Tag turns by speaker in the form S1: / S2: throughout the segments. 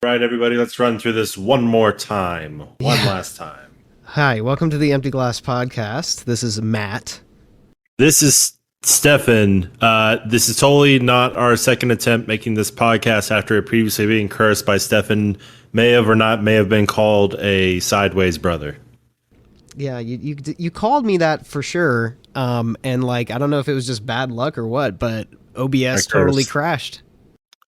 S1: Right, everybody, let's run through this one more time. One last time.
S2: Hi, welcome to the Empty Glass Podcast. This is Matt.
S1: This is Stefan. This is totally not our second attempt making this podcast after it previously being cursed by Stefan. May have or not may have been called a sideways brother.
S2: Yeah, you called me that for sure. And like I don't know if it was just bad luck or what, but OBS totally crashed.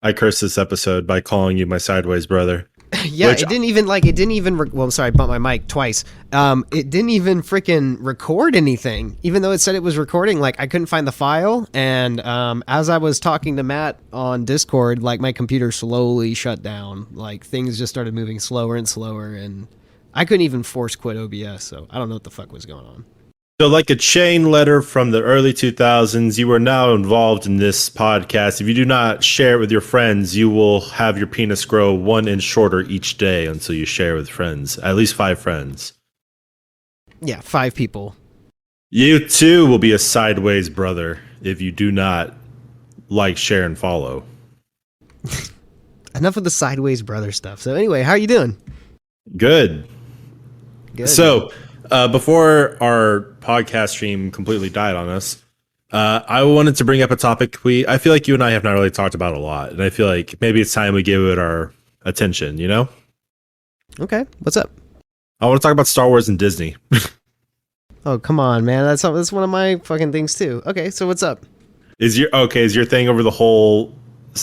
S1: I cursed this episode by calling you my sideways brother.
S2: Yeah, it didn't even well, I'm sorry, I bumped my mic twice. It didn't even freaking record anything, even though it said it was recording. Like I couldn't find the file, and as I was talking to Matt on Discord, like my computer slowly shut down. Like things just started moving slower and slower, and I couldn't even force quit OBS. So I don't know what the fuck was going on.
S1: So, like a chain letter from the early 2000s, you are now involved in this podcast. If you do not share it with your friends, you will have your penis grow 1 inch shorter each day until you share with friends. At least 5 friends.
S2: Yeah, 5 people.
S1: You too will be a sideways brother if you do not like, share, and follow.
S2: Enough of the sideways brother stuff. So anyway, how are you doing?
S1: Good.
S2: Good.
S1: So, before our podcast stream completely died on us, I wanted to bring up a topic I feel like you and I have not really talked about a lot, and I feel like maybe it's time we give it our attention, you know?
S2: Okay, what's up?
S1: I want to talk about Star Wars and Disney.
S2: Oh, come on, man. That's one of my fucking things too. Okay, so what's up?
S1: Is your thing over the whole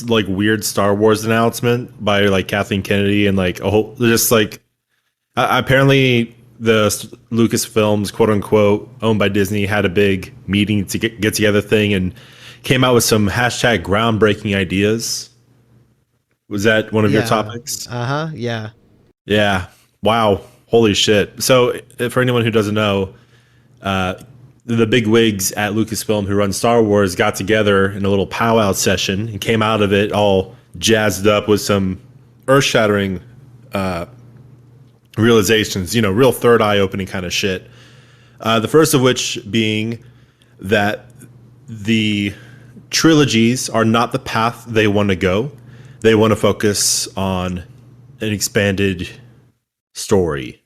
S1: like weird Star Wars announcement by like Kathleen Kennedy and like a whole just like apparently the Lucasfilms, quote unquote, owned by Disney, had a big meeting to get together thing and came out with some hashtag groundbreaking ideas. Was that one of your topics?
S2: Yeah.
S1: Yeah. Wow. Holy shit. So for anyone who doesn't know, the big wigs at Lucasfilm who run Star Wars got together in a little powwow session and came out of it all jazzed up with some earth-shattering realizations, real third eye opening kind of shit. The first of which being that the trilogies are not the path they want to go. They want to focus on an expanded story,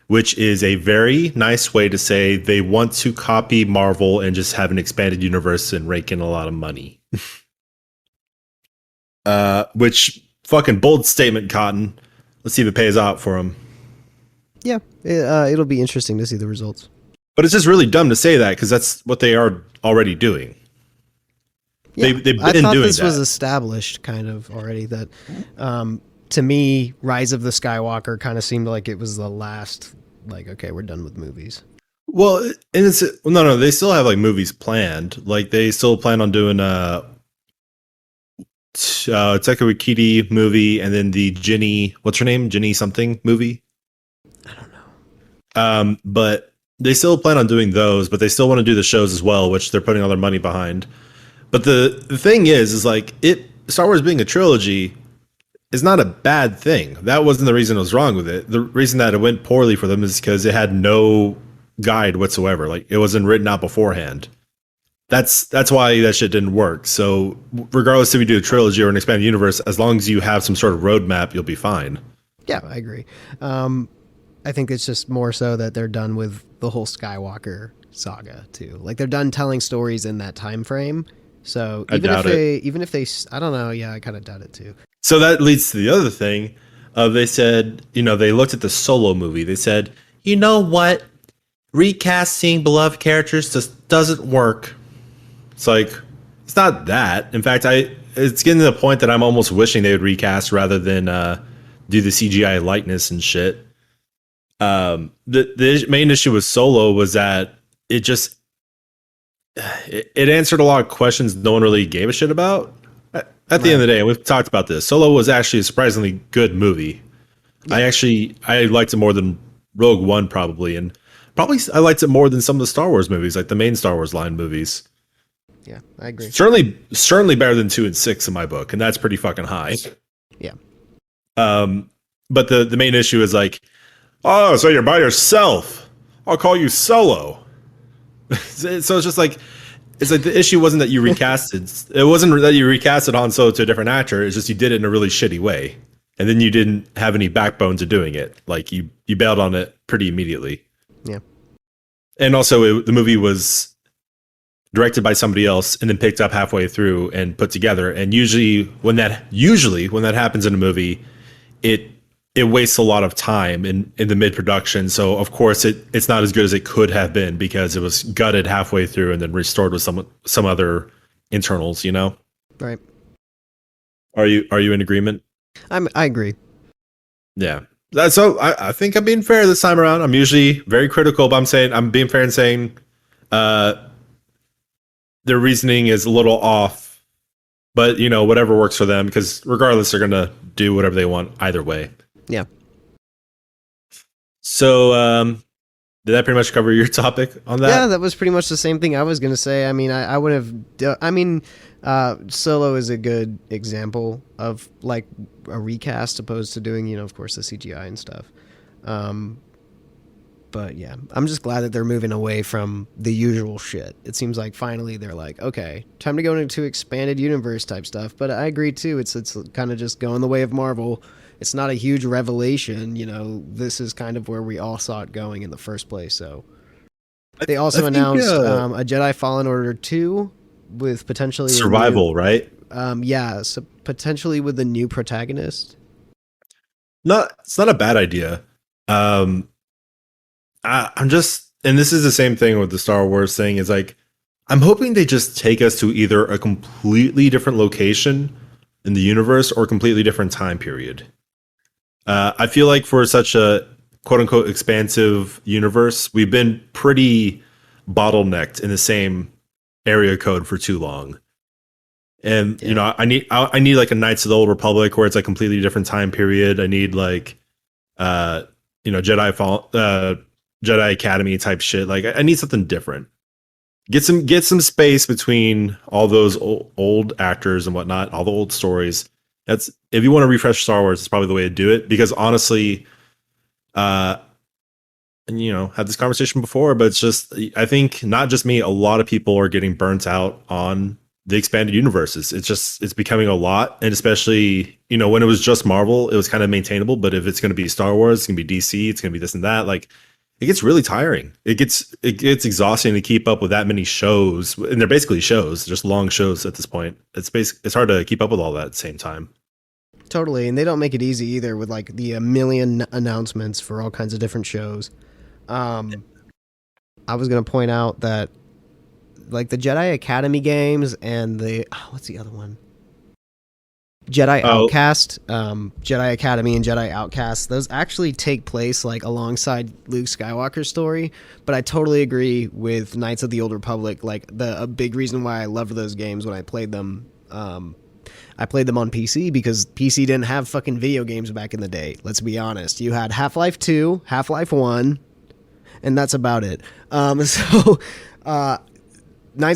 S1: which is a very nice way to say they want to copy Marvel and just have an expanded universe and rake in a lot of money. Which fucking bold statement, Cotton. Let's see if it pays out for them.
S2: Yeah, it'll be interesting to see the results.
S1: But it's just really dumb to say that because that's what they are already doing.
S2: Yeah,
S1: They've been
S2: I thought
S1: doing
S2: this
S1: that.
S2: was established kind of already. That to me, Rise of the Skywalker kind of seemed like it was the last. Like, okay, we're done with movies.
S1: Well, and it's no. They still have like movies planned. Like they still plan on doing Taika Waititi movie and then the Ginny, what's her name, Ginny something movie.
S2: I don't know.
S1: But they still plan on doing those, but they still want to do the shows as well, which they're putting all their money behind. But the thing is like Star Wars being a trilogy is not a bad thing. That wasn't the reason it was wrong with it. The reason that it went poorly for them is because it had no guide whatsoever. Like it wasn't written out beforehand. That's why that shit didn't work. So regardless if you do a trilogy or an expanded universe, as long as you have some sort of roadmap, you'll be fine.
S2: Yeah, I agree. I think it's just more so that they're done with the whole Skywalker saga too. Like they're done telling stories in that time frame. So even if they, I don't know. Yeah, I kind of doubt it too.
S1: So that leads to the other thing. They said, they looked at the Solo movie. They said, you know what? Recasting beloved characters just doesn't work. It's like, it's not that. In fact, it's getting to the point that I'm almost wishing they would recast rather than do the CGI likeness and shit. The main issue with Solo was that it answered a lot of questions no one really gave a shit about. At the end of the day, and we've talked about this, Solo was actually a surprisingly good movie. Yeah. I liked it more than Rogue One probably, and probably I liked it more than some of the Star Wars movies, like the main Star Wars line movies.
S2: Yeah, I agree.
S1: Certainly better than 2 and 6 in my book, and that's pretty fucking high.
S2: Yeah.
S1: But the main issue is like, oh, so you're by yourself. I'll call you Solo. So it's just like, it's like the issue wasn't that you recasted. It wasn't that you recasted Han Solo to a different actor. It's just you did it in a really shitty way. and then you didn't have any backbone to doing it. Like you bailed on it pretty immediately.
S2: Yeah.
S1: And also, the movie was directed by somebody else and then picked up halfway through and put together. And usually when that happens in a movie, it wastes a lot of time in the mid production. So of course it's not as good as it could have been because it was gutted halfway through and then restored with some other internals. You know?
S2: Right.
S1: Are you in agreement?
S2: I agree.
S1: Yeah. So I think I'm being fair this time around. I'm usually very critical, but I'm being fair and saying their reasoning is a little off. But whatever works for them, because regardless, they're gonna do whatever they want either way.
S2: Yeah.
S1: So did that pretty much cover your topic on that?
S2: Yeah, that was pretty much the same thing I was gonna say. I mean, I would have. I mean, Solo is a good example of like a recast opposed to doing, of course, the CGI and stuff. But yeah, I'm just glad that they're moving away from the usual shit. It seems like finally they're like, okay, time to go into expanded universe type stuff. But I agree too. It's kind of just going the way of Marvel. It's not a huge revelation. This is kind of where we all saw it going in the first place. So they also announced a Jedi Fallen Order 2 with potentially
S1: survival, right?
S2: Yeah, so potentially with a new protagonist.
S1: It's not a bad idea. I'm just, and this is the same thing with the Star Wars thing, is like, I'm hoping they just take us to either a completely different location in the universe or a completely different time period. I feel like for such a quote unquote expansive universe, we've been pretty bottlenecked in the same area code for too long. And I need like a Knights of the Old Republic where it's like completely different time period. I need like Jedi Academy type shit. Like I need something different. Get some space between all those old actors and whatnot, all the old stories. That's, if you want to refresh Star Wars, it's probably the way to do it, because honestly, and had this conversation before, but it's just, I think not just me, a lot of people are getting burnt out on the expanded universes. It's becoming a lot. And especially, when it was just Marvel, it was kind of maintainable, but if it's going to be Star Wars, it's going to be DC, it's going to be this and that, like, it gets really tiring. It gets exhausting to keep up with that many shows, and they're basically shows, just long shows at this point. It's hard to keep up with all that at the same time.
S2: Totally, and they don't make it easy either with like the a million announcements for all kinds of different shows. I was gonna point out that like the Jedi Academy games and the what's the other one? Jedi Outcast, Jedi Academy and Jedi Outcast, those actually take place like alongside Luke Skywalker's story. But I totally agree with Knights of the Old Republic. Like a big reason why I loved those games when I played them. I played them on PC because PC didn't have fucking video games back in the day. Let's be honest. You had Half-Life 2, Half-Life 1, and that's about it. Knights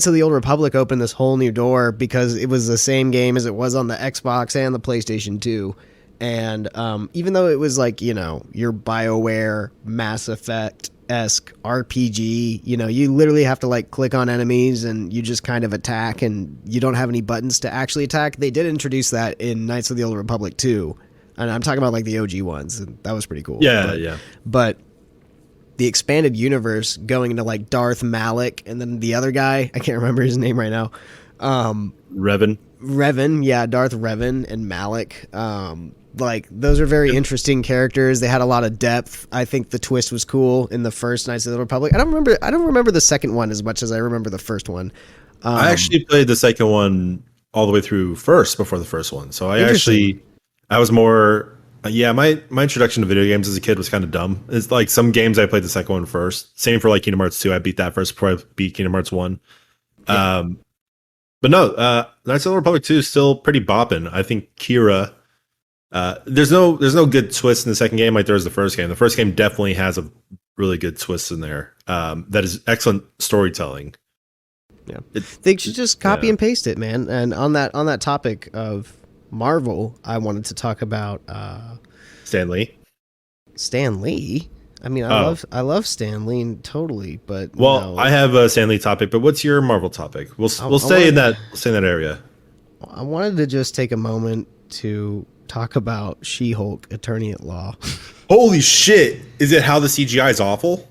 S2: of the Old Republic opened this whole new door because it was the same game as it was on the Xbox and the PlayStation 2. And even though it was like, your BioWare Mass Effect-esque RPG, you literally have to like click on enemies and you just kind of attack and you don't have any buttons to actually attack. They did introduce that in Knights of the Old Republic 2. And I'm talking about like the OG ones. And that was pretty cool.
S1: Yeah.
S2: But the expanded universe going into like Darth Malak and then the other guy, I can't remember his name right now. Revan, yeah, Darth Revan and Malak. Like those are very interesting characters. They had a lot of depth. I think the twist was cool in the first Knights of the Republic. I don't remember the second one as much as I remember the first one.
S1: I actually played the second one all the way through first before the first one. So I was more. My introduction to video games as a kid was kind of dumb. It's like some games I played the second one first. Same for like Kingdom Hearts 2. I beat that first before I beat Kingdom Hearts 1. Yeah. But no, Knights of the Republic 2 is still pretty bopping. I think Kira. There's no good twist in the second game like there was the first game. The first game definitely has a really good twist in there. That is excellent storytelling.
S2: Yeah, they should just copy and paste it, man. And on that topic of Marvel, I wanted to talk about
S1: Stan Lee.
S2: Stan Lee. I mean, I love Stan Lee totally, but
S1: I have a Stan Lee topic. But what's your Marvel topic? We'll stay in that area.
S2: I wanted to just take a moment to talk about She-Hulk, Attorney at Law.
S1: Holy shit! Is it how the CGI is awful?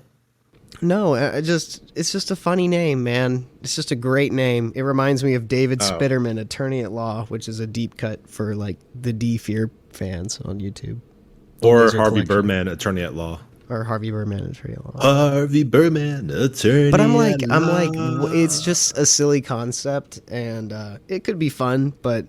S2: No, it's just a funny name, man. It's just a great name. It reminds me of David Spitterman, Attorney at Law, which is a deep cut for like the D Fear fans on YouTube.
S1: Or Harvey Birdman, Attorney at Law.
S2: Or Harvey Birdman, Attorney at Law.
S1: Harvey Birdman, Attorney.
S2: But I'm like,
S1: law.
S2: it's just a silly concept, and it could be fun. But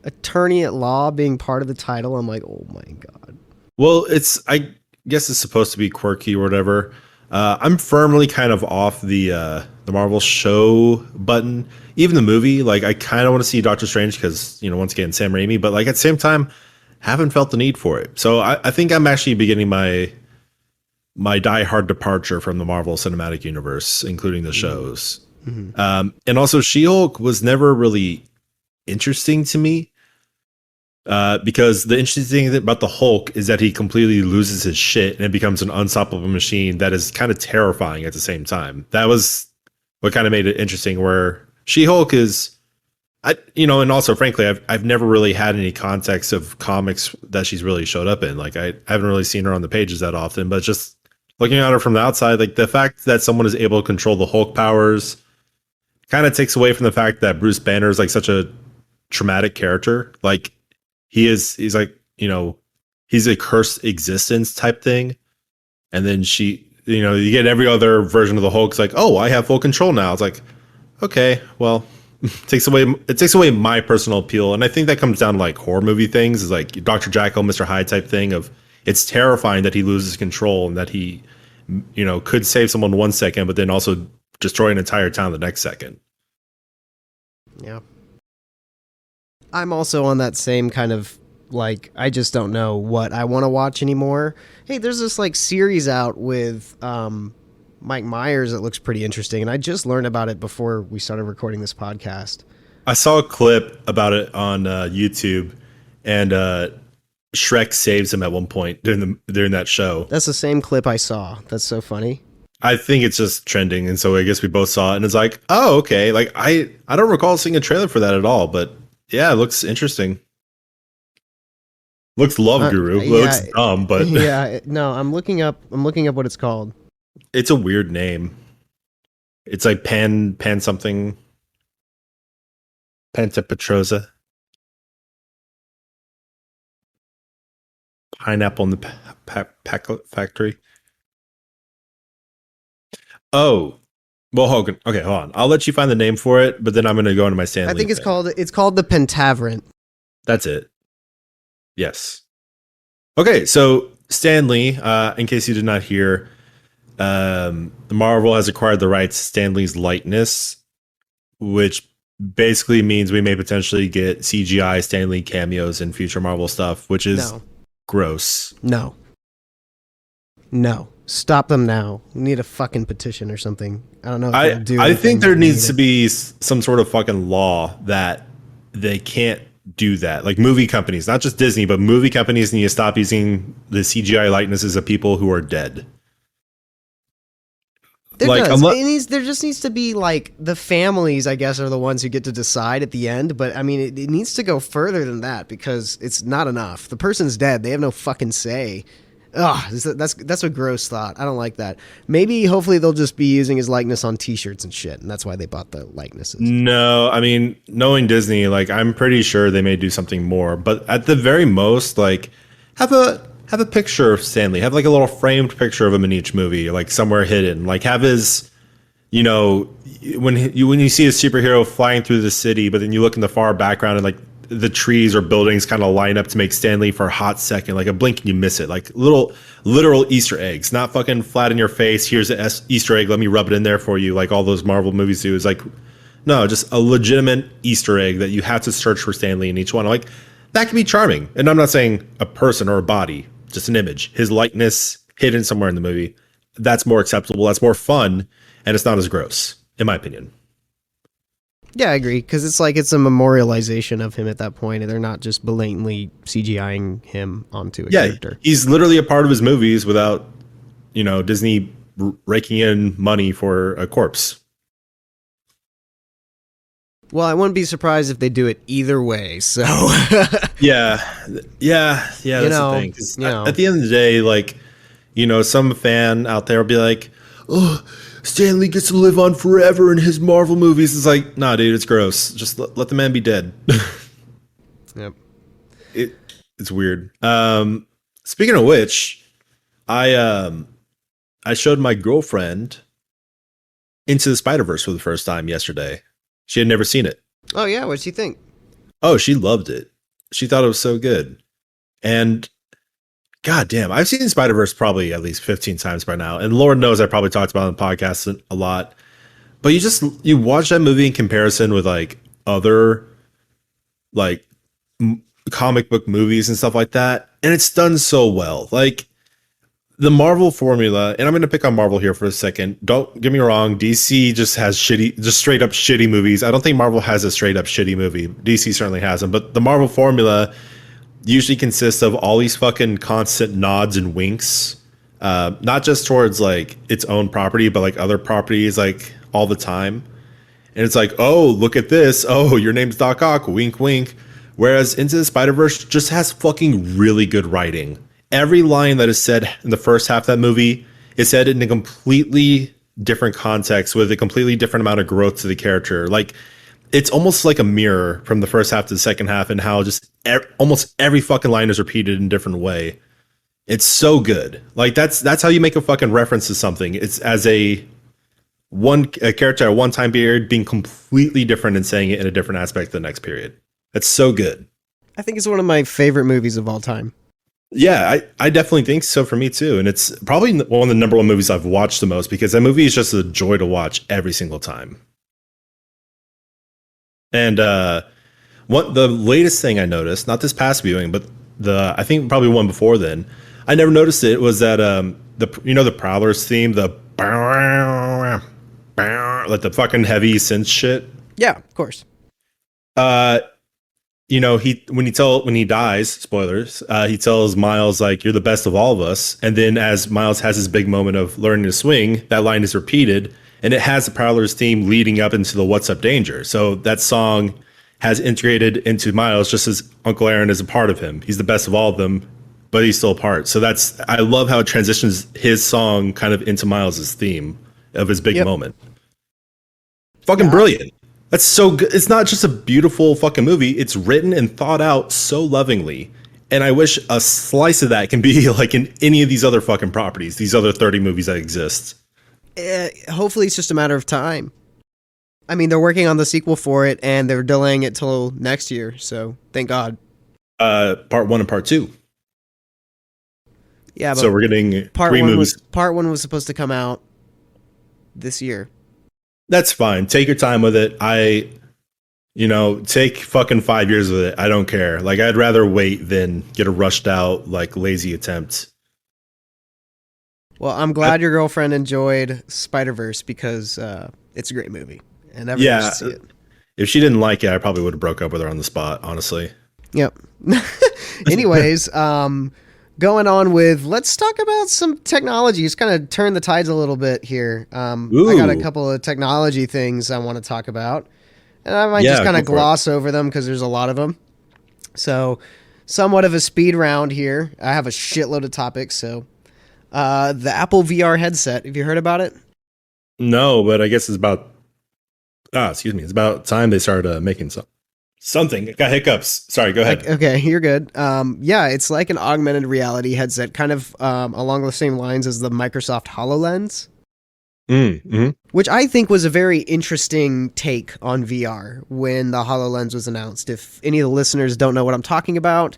S2: Attorney at Law being part of the title, I'm like, oh my god.
S1: Well, I guess it's supposed to be quirky or whatever. I'm firmly kind of off the Marvel show button. Even the movie, like I kind of want to see Doctor Strange because once again Sam Raimi, but like at the same time, haven't felt the need for it. So I think I'm actually beginning my die-hard departure from the Marvel Cinematic Universe, including the shows. Mm-hmm. And also, She-Hulk was never really interesting to me. Because the interesting thing about the Hulk is that he completely loses his shit and it becomes an unstoppable machine that is kind of terrifying at the same time. That was what kind of made it interesting. Where She-Hulk is, and also frankly, I've never really had any context of comics that she's really showed up in. Like I haven't really seen her on the pages that often, but just looking at her from the outside, like the fact that someone is able to control the Hulk powers kind of takes away from the fact that Bruce Banner is like such a traumatic character. Like, he's like, he's a cursed existence type thing. And then you get every other version of the Hulk. It's like, oh, I have full control now. It's like, okay, well, it takes away my personal appeal. And I think that comes down to like horror movie things, is like Dr. Jekyll, Mr. Hyde type thing of it's terrifying that he loses control and that he, could save someone 1 second, but then also destroy an entire town the next second.
S2: Yeah. I'm also on that same kind of like, I just don't know what I want to watch anymore. Hey, there's this like series out with Mike Myers that looks pretty interesting, and I just learned about it before we started recording this podcast.
S1: I saw a clip about it on YouTube, and Shrek saves him at one point during that show.
S2: That's the same clip I saw. That's so funny.
S1: I think it's just trending, and so I guess we both saw it, and it's like, oh, okay. Like I don't recall seeing a trailer for that at all, but yeah, it looks interesting. Looks Love Guru. Looks dumb, but
S2: yeah, no, I'm looking up what it's called.
S1: It's a weird name. It's like pan something. Pantapetrosa. Pineapple in the factory. Oh, well, Hogan. Okay, hold on. I'll let you find the name for it, but then I'm going to go into my Stan Lee.
S2: I think it's called the Pentaverant.
S1: That's it. Yes. Okay, so Stan Lee, in case you did not hear, Marvel has acquired the rights to Stan Lee's likeness, which basically means we may potentially get CGI Stan Lee cameos in future Marvel stuff, which is gross.
S2: No. Stop them now. We need a fucking petition or something. I don't know if they'll do
S1: I think there needs to be some sort of fucking law that they can't do that. Like movie companies, not just Disney, but movie companies need to stop using the CGI likenesses of people who are dead.
S2: There just needs to be like the families, I guess, are the ones who get to decide at the end. But I mean, it needs to go further than that because it's not enough. The person's dead. They have no fucking say. Ugh, that's a gross thought. I don't like that. Maybe, hopefully, they'll just be using his likeness on T-shirts and shit, and that's why they bought the likenesses.
S1: No, I mean, knowing Disney, like, I'm pretty sure they may do something more. But at the very most, like, have a picture of Stan Lee. Have like a little framed picture of him in each movie, like somewhere hidden. Like have his, when you see a superhero flying through the city, but then you look in the far background and like the trees or buildings kind of line up to make Stan Lee for a hot second, like a blink and you miss it, like literal Easter eggs, not fucking flat in your face. Here's an Easter egg. Let me rub it in there for you. Like all those Marvel movies do. Is like, no, just a legitimate Easter egg that you have to search for Stan Lee in each one. Like that can be charming. And I'm not saying a person or a body, just an image, his likeness hidden somewhere in the movie. That's more acceptable. That's more fun. And it's not as gross, in my opinion.
S2: Yeah, I agree. Because it's a memorialization of him at that point. And they're not just blatantly CGIing him onto a character.
S1: He's literally a part of his movies without, Disney raking in money for a corpse.
S2: Well, I wouldn't be surprised if they do it either way. So
S1: Yeah. That's the thing. 'Cause at the end of the day, like, some fan out there will be like, "Oh, Stan Lee gets to live on forever in his Marvel movies." It's like, nah, dude, it's gross. Just let the man be dead.
S2: Yep.
S1: It's weird. Speaking of which, I showed my girlfriend Into the Spider-Verse for the first time yesterday. She had never seen it.
S2: Oh yeah, what'd you think?
S1: Oh, she loved it. She thought it was so good. And god damn, I've seen Spider-Verse probably at least 15 times by now. And Lord knows I probably talked about it on the podcast a lot. But you watch that movie in comparison with like other like comic book movies and stuff like that, and it's done so well. Like the Marvel formula, and I'm going to pick on Marvel here for a second. Don't get me wrong, DC just has straight up shitty movies. I don't think Marvel has a straight up shitty movie. DC certainly has them, but the Marvel formula usually consists of all these fucking constant nods and winks, not just towards like its own property, but like other properties, like all the time. And it's like, oh, look at this. Oh, your name's Doc Ock. Wink, wink. Whereas Into the Spider-Verse just has fucking really good writing. Every line that is said in the first half of that movie is said in a completely different context with a completely different amount of growth to the character. Like, it's almost like a mirror from the first half to the second half, and how just almost every fucking line is repeated in a different way. It's so good. Like, that's how you make a fucking reference to something. It's as a character at one time period being completely different and saying it in a different aspect of the next period. That's so good.
S2: I think it's one of my favorite movies of all time.
S1: Yeah, I definitely think so for me too. And it's probably one of the number one movies I've watched the most, because that movie is just a joy to watch every single time. And the latest thing I noticed, not this past viewing, but I think probably one before then, I never noticed it, was that the Prowler's theme, the like the fucking heavy synth shit.
S2: Yeah, of course.
S1: When he dies, spoilers, he tells Miles, like, "You're the best of all of us." And then as Miles has his big moment of learning to swing, that line is repeated, and it has the Prowler's theme leading up into the "What's Up Danger." So that song has integrated into Miles, just as Uncle Aaron is a part of him. He's the best of all of them, but he's still a part. So I love how it transitions his song kind of into Miles's theme of his big moment. Fucking brilliant. That's so good. It's not just a beautiful fucking movie. It's written and thought out so lovingly. And I wish a slice of that can be like in any of these other fucking properties, these other 30 movies that exist.
S2: Hopefully it's just a matter of time. I mean, they're working on the sequel for it, and they're delaying it till next year. So thank God.
S1: Part 1 and part 2.
S2: Yeah, but
S1: so we're getting 3 movies.
S2: Part 1 was supposed to come out this year.
S1: That's fine. Take your time with it. Take fucking 5 years with it. I don't care. Like, I'd rather wait than get a rushed out, like, lazy attempt.
S2: Well, I'm glad your girlfriend enjoyed Spider-Verse, because it's a great movie, and everyone should see it.
S1: If she didn't like it, I probably would have broke up with her on the spot, honestly.
S2: Yep. Anyways, going on with, let's talk about some technology. Just kind of turn the tides a little bit here. I got a couple of technology things I want to talk about, and I might just kind of gloss over them because there's a lot of them. So, somewhat of a speed round here. I have a shitload of topics. So, the Apple VR headset. Have you heard about it?
S1: No, but I guess it's about. It's about time they started making something. Got hiccups. Sorry, go ahead.
S2: Okay, you're good. It's like an augmented reality headset, kind of along the same lines as the Microsoft HoloLens, which I think was a very interesting take on VR when the HoloLens was announced. If any of the listeners don't know what I'm talking about,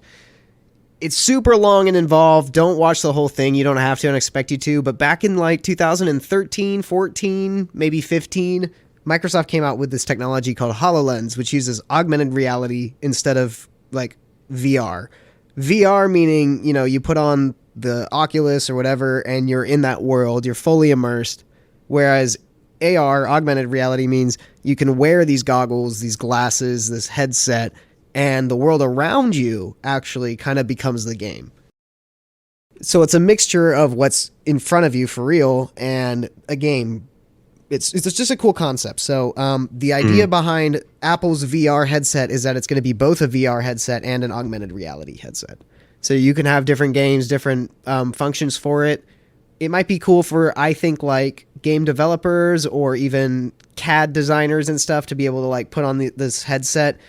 S2: it's super long and involved. Don't watch the whole thing. You don't have to, and expect you to. But back in like 2013, 14, maybe 15, Microsoft came out with this technology called HoloLens, which uses augmented reality instead of like VR. VR meaning, you put on the Oculus or whatever, and you're in that world. You're fully immersed. Whereas AR, augmented reality, means you can wear these goggles, these glasses, this headset, and the world around you actually kind of becomes the game. So it's a mixture of what's in front of you for real and a game. it's just a cool concept. So the idea behind Apple's VR headset is that it's going to be both a VR headset and an augmented reality headset. So you can have different games, different functions for it. It might be cool for, I think, like game developers or even CAD designers and stuff to be able to like put on this headset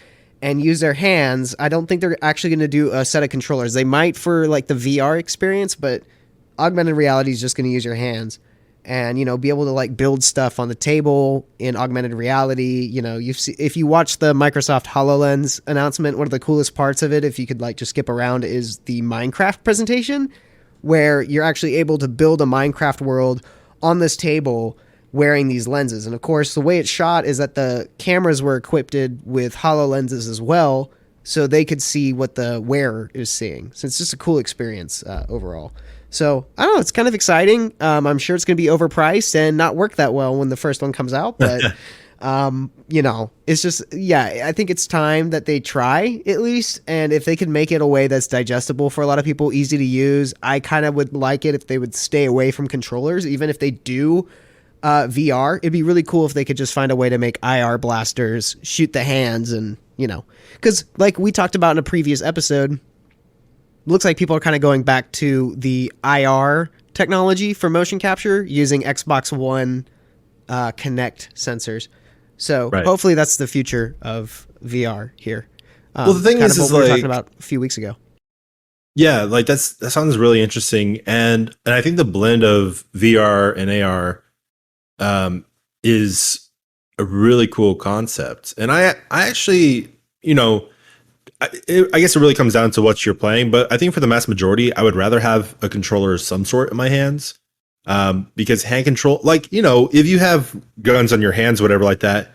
S2: and use their hands. I don't think they're actually going to do a set of controllers. They might for like the VR experience, but augmented reality is just going to use your hands and, you know, be able to like build stuff on the table in augmented reality. You know, if you watch the Microsoft HoloLens announcement, one of the coolest parts of it, if you could like just skip around, is the Minecraft presentation where you're actually able to build a Minecraft world on this table wearing these lenses. And of course, the way it's shot is that the cameras were equipped with HoloLenses as well, so they could see what the wearer is seeing. So it's just a cool experience overall. So I don't know, it's kind of exciting. I'm sure it's going to be overpriced and not work that well when the first one comes out, but you know, it's just, yeah, I think it's time that they try at least. And if they can make it a way that's digestible for a lot of people, easy to use, I kind of would like it if they would stay away from controllers. Even if they do VR, it'd be really cool if they could just find a way to make IR blasters, shoot the hands, and, you know, because like we talked about in a previous episode, looks like people are kind of going back to the IR technology for motion capture using Xbox One Kinect sensors. So hopefully that's the future of VR here.
S1: Well, the thing is
S2: what we were
S1: like,
S2: talking about a few weeks ago.
S1: Yeah, like that sounds really interesting, and I think the blend of VR and AR is a really cool concept. And I actually, you know, I guess it really comes down to what you're playing, but I think for the mass majority, I would rather have a controller of some sort in my hands, because hand control, like, you know, if you have guns on your hands, whatever like that,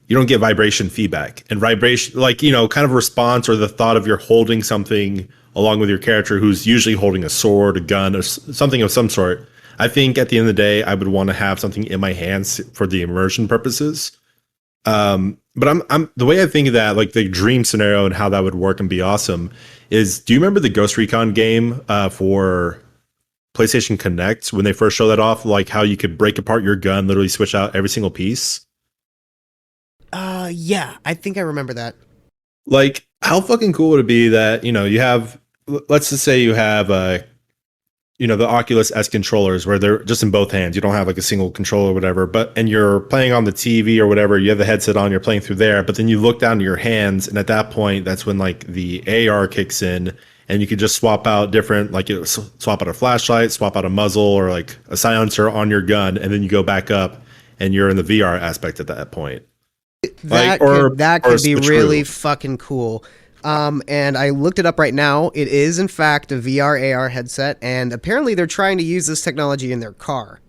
S1: you don't get vibration feedback, and vibration, like, you know, kind of response or the thought of you're holding something along with your character who's usually holding a sword, a gun, or something of some sort. I think at the end of the day, I would want to have something in my hands for the immersion purposes. But I'm the way I think of that, like the dream scenario and how that would work and be awesome is, do you remember the Ghost Recon game for PlayStation Connect when they first showed that off, like how you could break apart your gun, literally switch out every single piece?
S2: Yeah, I think I remember that.
S1: Like, how fucking cool would it be that, you know, you have, let's just say you have you know, the Oculus S controllers where they're just in both hands. You don't have like a single controller or whatever, and you're playing on the TV or whatever, you have the headset on, you're playing through there, but then you look down to your hands, and at that point, that's when like the AR kicks in, and you can just swap out different, like you swap out a flashlight, swap out a muzzle or like a silencer on your gun, and then you go back up and you're in the VR aspect at that point.
S2: That could be really fucking cool. And I looked it up right now. It is, in fact, a VR AR headset, and apparently they're trying to use this technology in their car.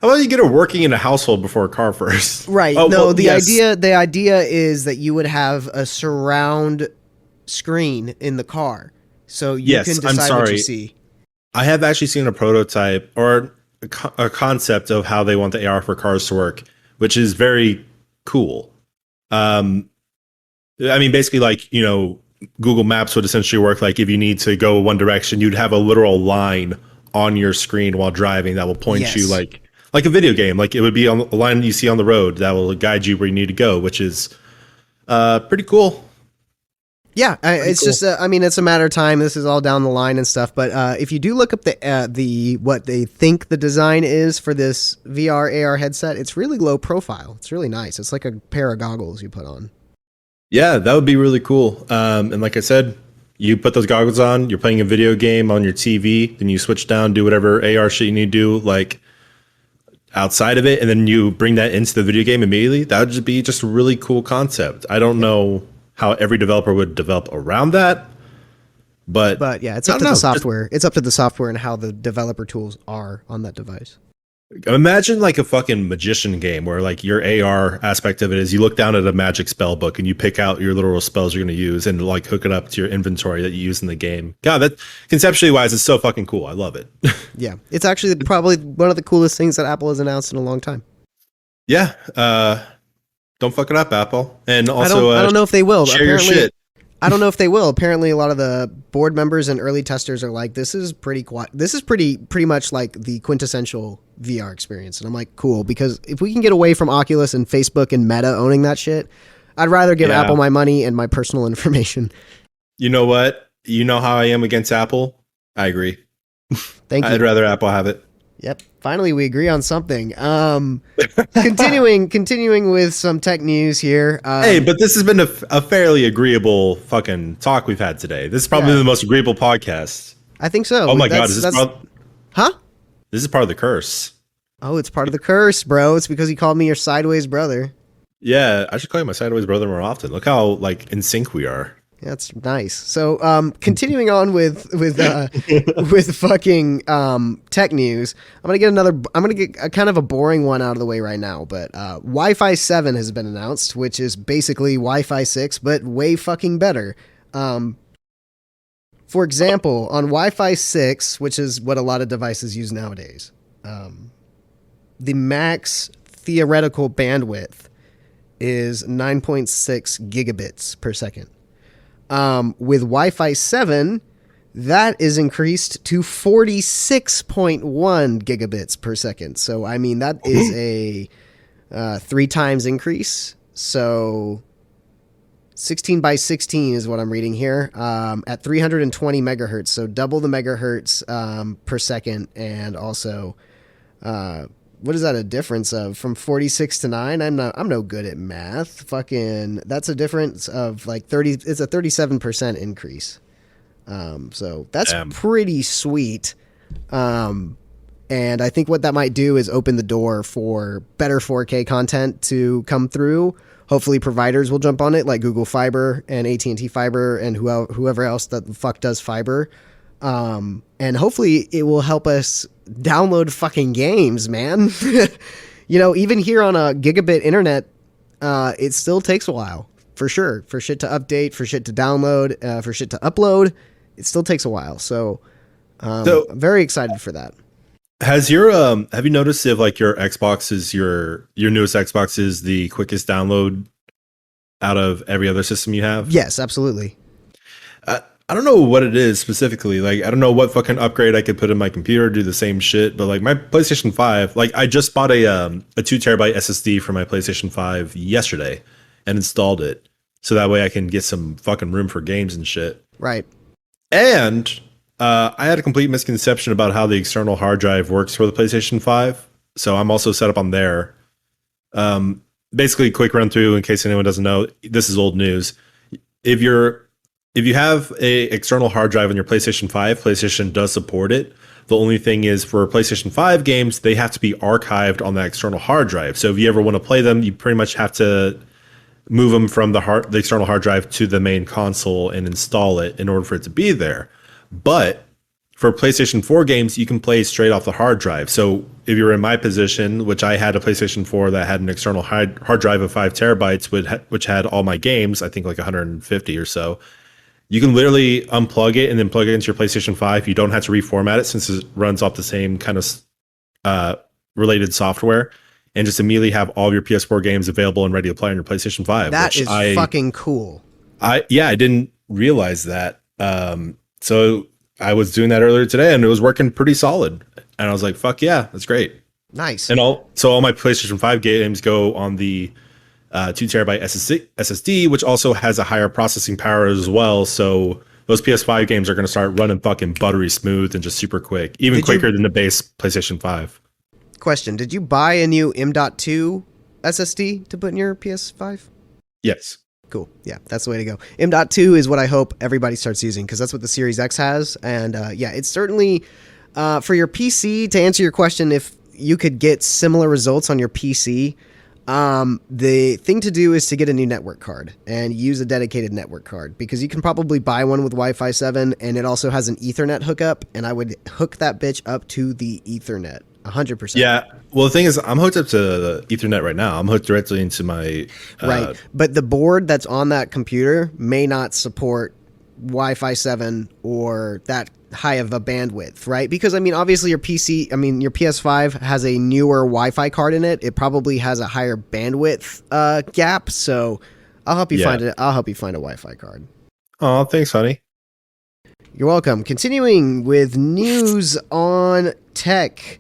S1: How about you get it working in a household before a car first?
S2: Right. Oh, no, well, the idea is that you would have a surround screen in the car, so you can decide what you see.
S1: I have actually seen a prototype or a concept of how they want the AR for cars to work, which is very cool. I mean, basically, like, you know, Google Maps would essentially work like if you need to go one direction, you'd have a literal line on your screen while driving that will point you like a video game. Like it would be on a line you see on the road that will guide you where you need to go, which is pretty cool.
S2: Yeah, it's cool. Just, I mean, it's a matter of time. This is all down the line and stuff. But if you do look up the what they think the design is for this VR AR headset, it's really low profile. It's really nice. It's like a pair of goggles you put on.
S1: Yeah, that would be really cool. And like I said, you put those goggles on, you're playing a video game on your TV, then you switch down, do whatever AR shit you need to do, like outside of it, and then you bring that into the video game immediately. That would just be just a really cool concept. I don't know how every developer would develop around that, but
S2: yeah, it's up to the software. It's up to the software and how the developer tools are on that device.
S1: Imagine like a fucking magician game where like your AR aspect of it is you look down at a magic spell book and you pick out your literal spells you're going to use and like hook it up to your inventory that you use in the game. God, that conceptually wise is so fucking cool. I love it.
S2: Yeah, it's actually probably one of the coolest things that Apple has announced in a long time.
S1: Yeah, don't fuck it up, Apple. And also,
S2: I don't know if they will.
S1: Share your shit.
S2: I don't know if they will. Apparently, a lot of the board members and early testers are like, "This is pretty quiet. This is pretty much like the quintessential VR experience." And I'm like, "Cool," because if we can get away from Oculus and Facebook and Meta owning that shit, I'd rather give
S1: Yeah.
S2: Apple my money and my personal information.
S1: You know what? You know how I am against Apple? I agree.
S2: Thank you.
S1: I'd rather Apple have it.
S2: Yep. Finally, we agree on something. Continuing with some tech news here.
S1: Hey, but this has been a fairly agreeable fucking talk we've had today. This is probably
S2: Yeah.
S1: the most agreeable podcast.
S2: I think so.
S1: Oh my god, is this
S2: huh?
S1: this is part of the curse?
S2: Oh, it's part of the curse, bro. It's because he called me your sideways brother.
S1: Yeah, I should call you my sideways brother more often. Look how like in sync we are.
S2: That's nice. So, continuing on with with fucking tech news, I'm gonna get a kind of a boring one out of the way right now. But Wi-Fi 7 has been announced, which is basically Wi-Fi 6, but way fucking better. For example, on Wi-Fi 6, which is what a lot of devices use nowadays, the max theoretical bandwidth is 9.6 gigabits per second. With Wi-Fi 7, that is increased to 46.1 gigabits per second. So, I mean, that is a 3 times increase. So, 16 by 16 is what I'm reading here, at 320 megahertz. So, double the megahertz per second. And also, what is that a difference of? From 46 to 9? I'm no good at math. Fucking, that's a difference of like 30. It's a 37% increase. So that's pretty sweet. And I think what that might do is open the door for better 4K content to come through. Hopefully providers will jump on it, like Google Fiber and AT&T Fiber and whoever else that the fuck does fiber. And hopefully it will help us download fucking games, man. You know, even here on a gigabit internet, it still takes a while, for sure, for shit to update, for shit to download, for shit to upload. It still takes a while. So, I'm very excited for that.
S1: Has your have you noticed if like your Xbox is your newest Xbox is the quickest download out of every other system you have?
S2: Yes, absolutely.
S1: I don't know what it is specifically. Like, I don't know what fucking upgrade I could put in my computer to do the same shit. But like my PlayStation 5, like I just bought a 2 terabyte SSD for my PlayStation 5 yesterday and installed it. So that way I can get some fucking room for games and shit.
S2: Right.
S1: And I had a complete misconception about how the external hard drive works for the PlayStation 5. So I'm also set up on there. Basically, quick run through in case anyone doesn't know. This is old news. If you have a external hard drive on your PlayStation 5, PlayStation does support it. The only thing is for PlayStation 5 games, they have to be archived on that external hard drive. So if you ever want to play them, you pretty much have to move them from the external hard drive to the main console and install it in order for it to be there. But for PlayStation 4 games, you can play straight off the hard drive. So if you're in my position, which I had a PlayStation 4 that had an external hard drive of 5 terabytes, which had all my games, I think like 150 or so, you can literally unplug it and then plug it into your PlayStation 5. You don't have to reformat it since it runs off the same kind of related software, and just immediately have all of your PS4 games available and ready to play on your PlayStation 5.
S2: That is fucking cool.
S1: I didn't realize that. So I was doing that earlier today and it was working pretty solid. And I was like, fuck yeah, that's great.
S2: Nice.
S1: And all my PlayStation 5 games go on the 2 terabyte SSD, which also has a higher processing power as well. So those PS5 games are going to start running fucking buttery smooth and just super quick, even quicker than the base PlayStation 5.
S2: Question: did you buy a new M.2 SSD to put in your PS5?
S1: Yes.
S2: Cool. Yeah, that's the way to go. M.2 is what I hope everybody starts using because that's what the Series X has. And yeah, it's certainly for your PC, to answer your question, if you could get similar results on your PC, the thing to do is to get a new network card and use a dedicated network card because you can probably buy one with Wi-Fi 7 and it also has an Ethernet hookup, and I would hook that bitch up to the Ethernet 100%.
S1: Yeah. Well, the thing is, I'm hooked up to the Ethernet right now. I'm hooked directly into my
S2: right. But the board that's on that computer may not support Wi-Fi 7 or that high of a bandwidth, right? Because I mean, obviously your PS5 has a newer Wi-Fi card in it. It probably has a higher bandwidth gap. So I'll help you find it. I'll help you find a Wi-Fi card.
S1: Oh, thanks, honey.
S2: You're welcome. Continuing with news on tech.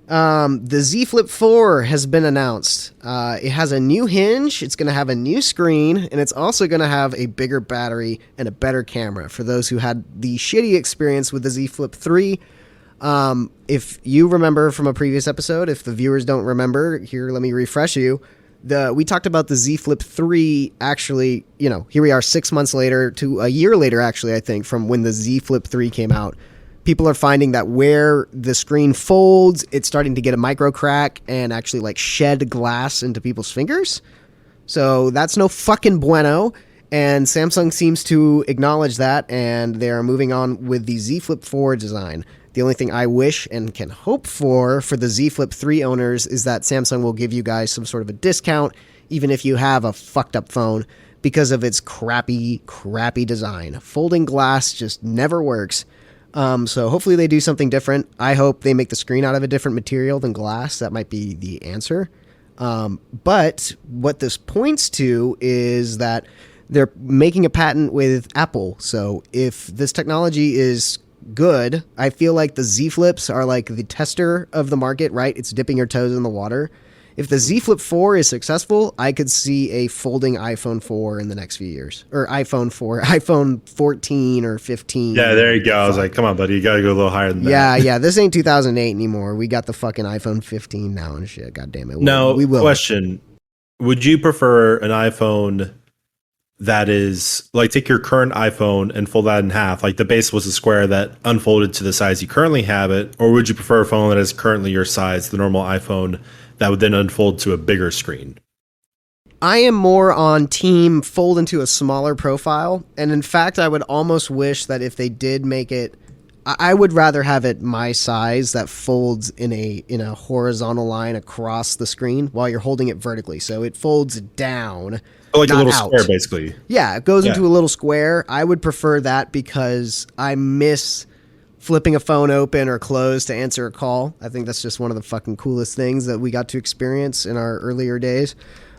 S2: The Z Flip 4 has been announced. It has a new hinge, it's going to have a new screen, and it's also going to have a bigger battery and a better camera for those who had the shitty experience with the Z Flip 3. If you remember from a previous episode, if the viewers don't remember, here, let me refresh you. We talked about the Z Flip 3 actually, here we are 6 months later to a year later, actually, I think, from when the Z Flip 3 came out. People are finding that where the screen folds, it's starting to get a micro crack and actually like shed glass into people's fingers. So that's no fucking bueno. And Samsung seems to acknowledge that, and they're moving on with the Z Flip 4 design. The only thing I wish and can hope for the Z Flip 3 owners is that Samsung will give you guys some sort of a discount, even if you have a fucked up phone, because of its crappy design. Folding glass just never works. So hopefully they do something different. I hope they make the screen out of a different material than glass. That might be the answer. But what this points to is that they're making a patent with Apple. So if this technology is good, I feel like the Z Flips are like the tester of the market, right? It's dipping your toes in the water. If the Z Flip 4 is successful, I could see a folding iPhone 4 in the next few years. Or iPhone 14 or 15.
S1: Yeah, there you go. I was like, come on, buddy. You got to go a little higher than that.
S2: Yeah. This ain't 2008 anymore. We got the fucking iPhone 15 now and shit. God damn it.
S1: Now,
S2: we will.
S1: question. Would you prefer an iPhone that is, like, take your current iPhone and fold that in half, like the base was a square that unfolded to the size you currently have it, or would you prefer a phone that is currently your size, the normal iPhone, that would then unfold to a bigger screen?
S2: I am more on team fold into a smaller profile, and in fact, I would almost wish that if they did make it, I would rather have it my size that folds in a horizontal line across the screen while you're holding it vertically, so it folds down.
S1: Like a little
S2: out.
S1: square, basically.
S2: Yeah, it goes into a little square. I would prefer that because I miss flipping a phone open or closed to answer a call. I think that's just one of the fucking coolest things that we got to experience in our earlier days.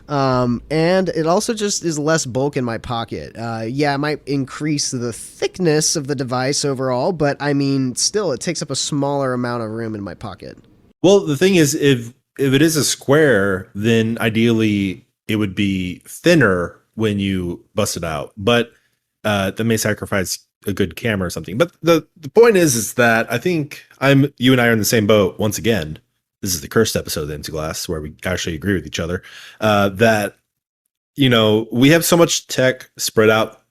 S2: And it also just is less bulk in my pocket. Yeah, it might increase the thickness of the device overall, but I mean, still, it takes up a smaller amount of room in my pocket.
S1: Well, the thing is, if it is a square, then ideally it would be thinner when you bust it out, but that may sacrifice a good camera or something. But the point is that I think you and I are in the same boat once again. This is the cursed episode of the Empty Glass where we actually agree with each other. That we have so much tech spread out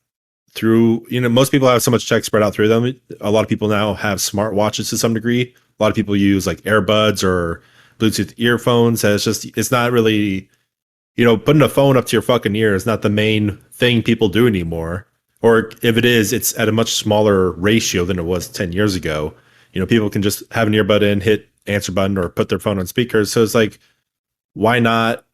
S1: through. Most people have so much tech spread out through them. A lot of people now have smartwatches to some degree. A lot of people use like earbuds or Bluetooth earphones. It's not really. Putting a phone up to your fucking ear is not the main thing people do anymore. Or if it is, it's at a much smaller ratio than it was 10 years ago. People can just have an earbud in, hit answer button, or put their phone on speakers. So it's like, why not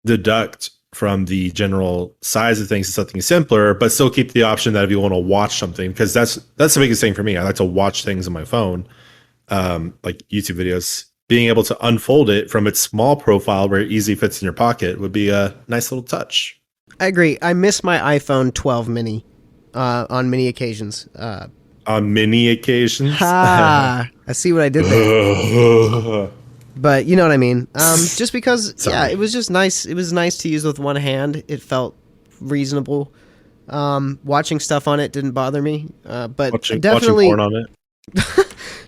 S1: deduct from the general size of things to something simpler, but still keep the option that if you want to watch something, because that's the biggest thing for me. I like to watch things on my phone, like YouTube videos. Being able to unfold it from its small profile where it easily fits in your pocket would be a nice little touch.
S2: I agree. I miss my iPhone 12 mini on many occasions.
S1: On many occasions?
S2: I see what I did there. But you know what I mean. Just because, it was just nice. It was nice to use with one hand. It felt reasonable. Watching stuff on it didn't bother me. But
S1: watching
S2: definitely
S1: porn on it.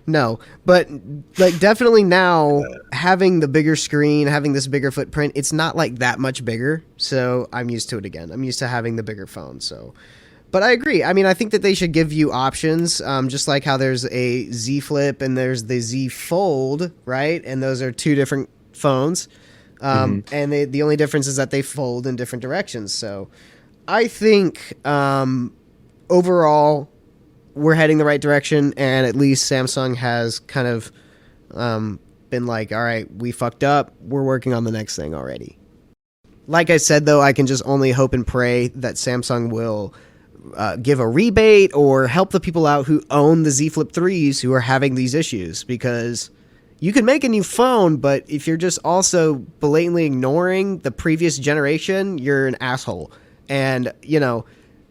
S2: No, but like definitely now having the bigger screen, having this bigger footprint, it's not like that much bigger. So I'm used to it again. I'm used to having the bigger phone. So, but I agree. I mean, I think that they should give you options, just like how there's a Z Flip and there's the Z Fold, right? And those are two different phones. And the only difference is that they fold in different directions. So I think overall, we're heading the right direction, and at least Samsung has kind of been like, all right, we fucked up. We're working on the next thing already. Like I said, though, I can just only hope and pray that Samsung will give a rebate or help the people out who own the Z Flip 3s who are having these issues, because you can make a new phone, but if you're just also blatantly ignoring the previous generation, you're an asshole. And,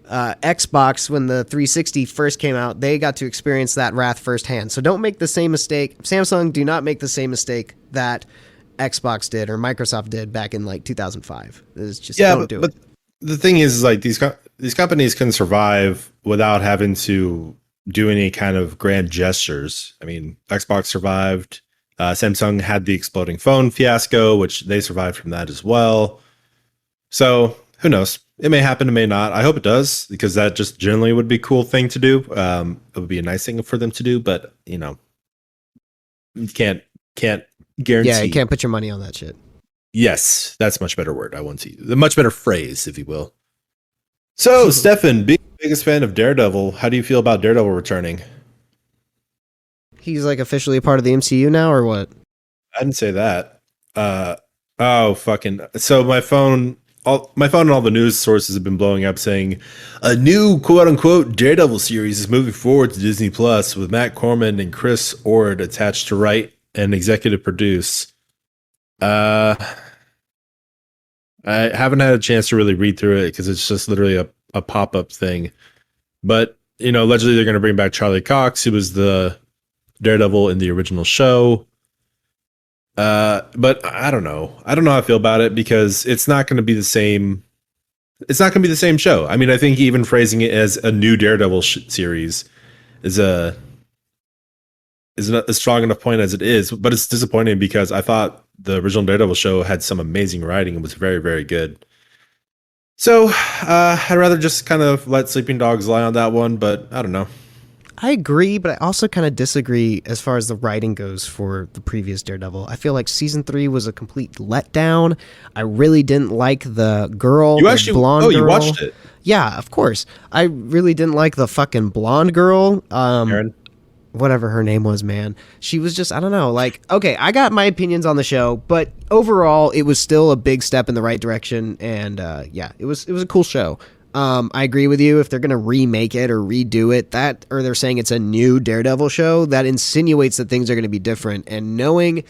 S2: Xbox, when the 360 first came out, they got to experience that wrath firsthand. So don't make the same mistake. Samsung, do not make the same mistake that Xbox did or Microsoft did back in like 2005. It's just don't do it.
S1: But the thing is like these companies can survive without having to do any kind of grand gestures. I mean, Xbox survived. Samsung had the exploding phone fiasco, which they survived from that as well. So who knows? It may happen, it may not. I hope it does, because that just generally would be a cool thing to do. It would be a nice thing for them to do, but you can't guarantee.
S2: Yeah, you can't put your money on that shit.
S1: Yes, that's a much better word. I want to use a much better phrase, if you will. So, Stefan, being the biggest fan of Daredevil, how do you feel about Daredevil returning?
S2: He's like officially a part of the MCU now, or what?
S1: I didn't say that. So my phone and all the news sources have been blowing up saying a new quote unquote Daredevil series is moving forward to Disney Plus with Matt Corman and Chris Ord attached to write and executive produce. I haven't had a chance to really read through it because it's just literally a pop-up thing. But, allegedly they're going to bring back Charlie Cox, who was the Daredevil in the original show. But I don't know. I don't know how I feel about it because it's not going to be the same. It's not going to be the same show. I mean, I think even phrasing it as a new Daredevil series is a strong enough point as it is, but it's disappointing because I thought the original Daredevil show had some amazing writing and was very, very good. So I'd rather just kind of let sleeping dogs lie on that one, but I don't know.
S2: I agree, but I also kind of disagree as far as the writing goes for the previous Daredevil. I feel like season 3 was a complete letdown. I really didn't like the girl, the blonde girl.
S1: You watched it?
S2: Yeah, of course. I really didn't like the fucking blonde girl.
S1: Aaron?
S2: Whatever her name was, man. She was just, I don't know, like, okay, I got my opinions on the show, but overall, it was still a big step in the right direction, and yeah, it was a cool show. I agree with you. If they're going to remake it or redo it, or they're saying it's a new Daredevil show, that insinuates that things are going to be different. And knowing,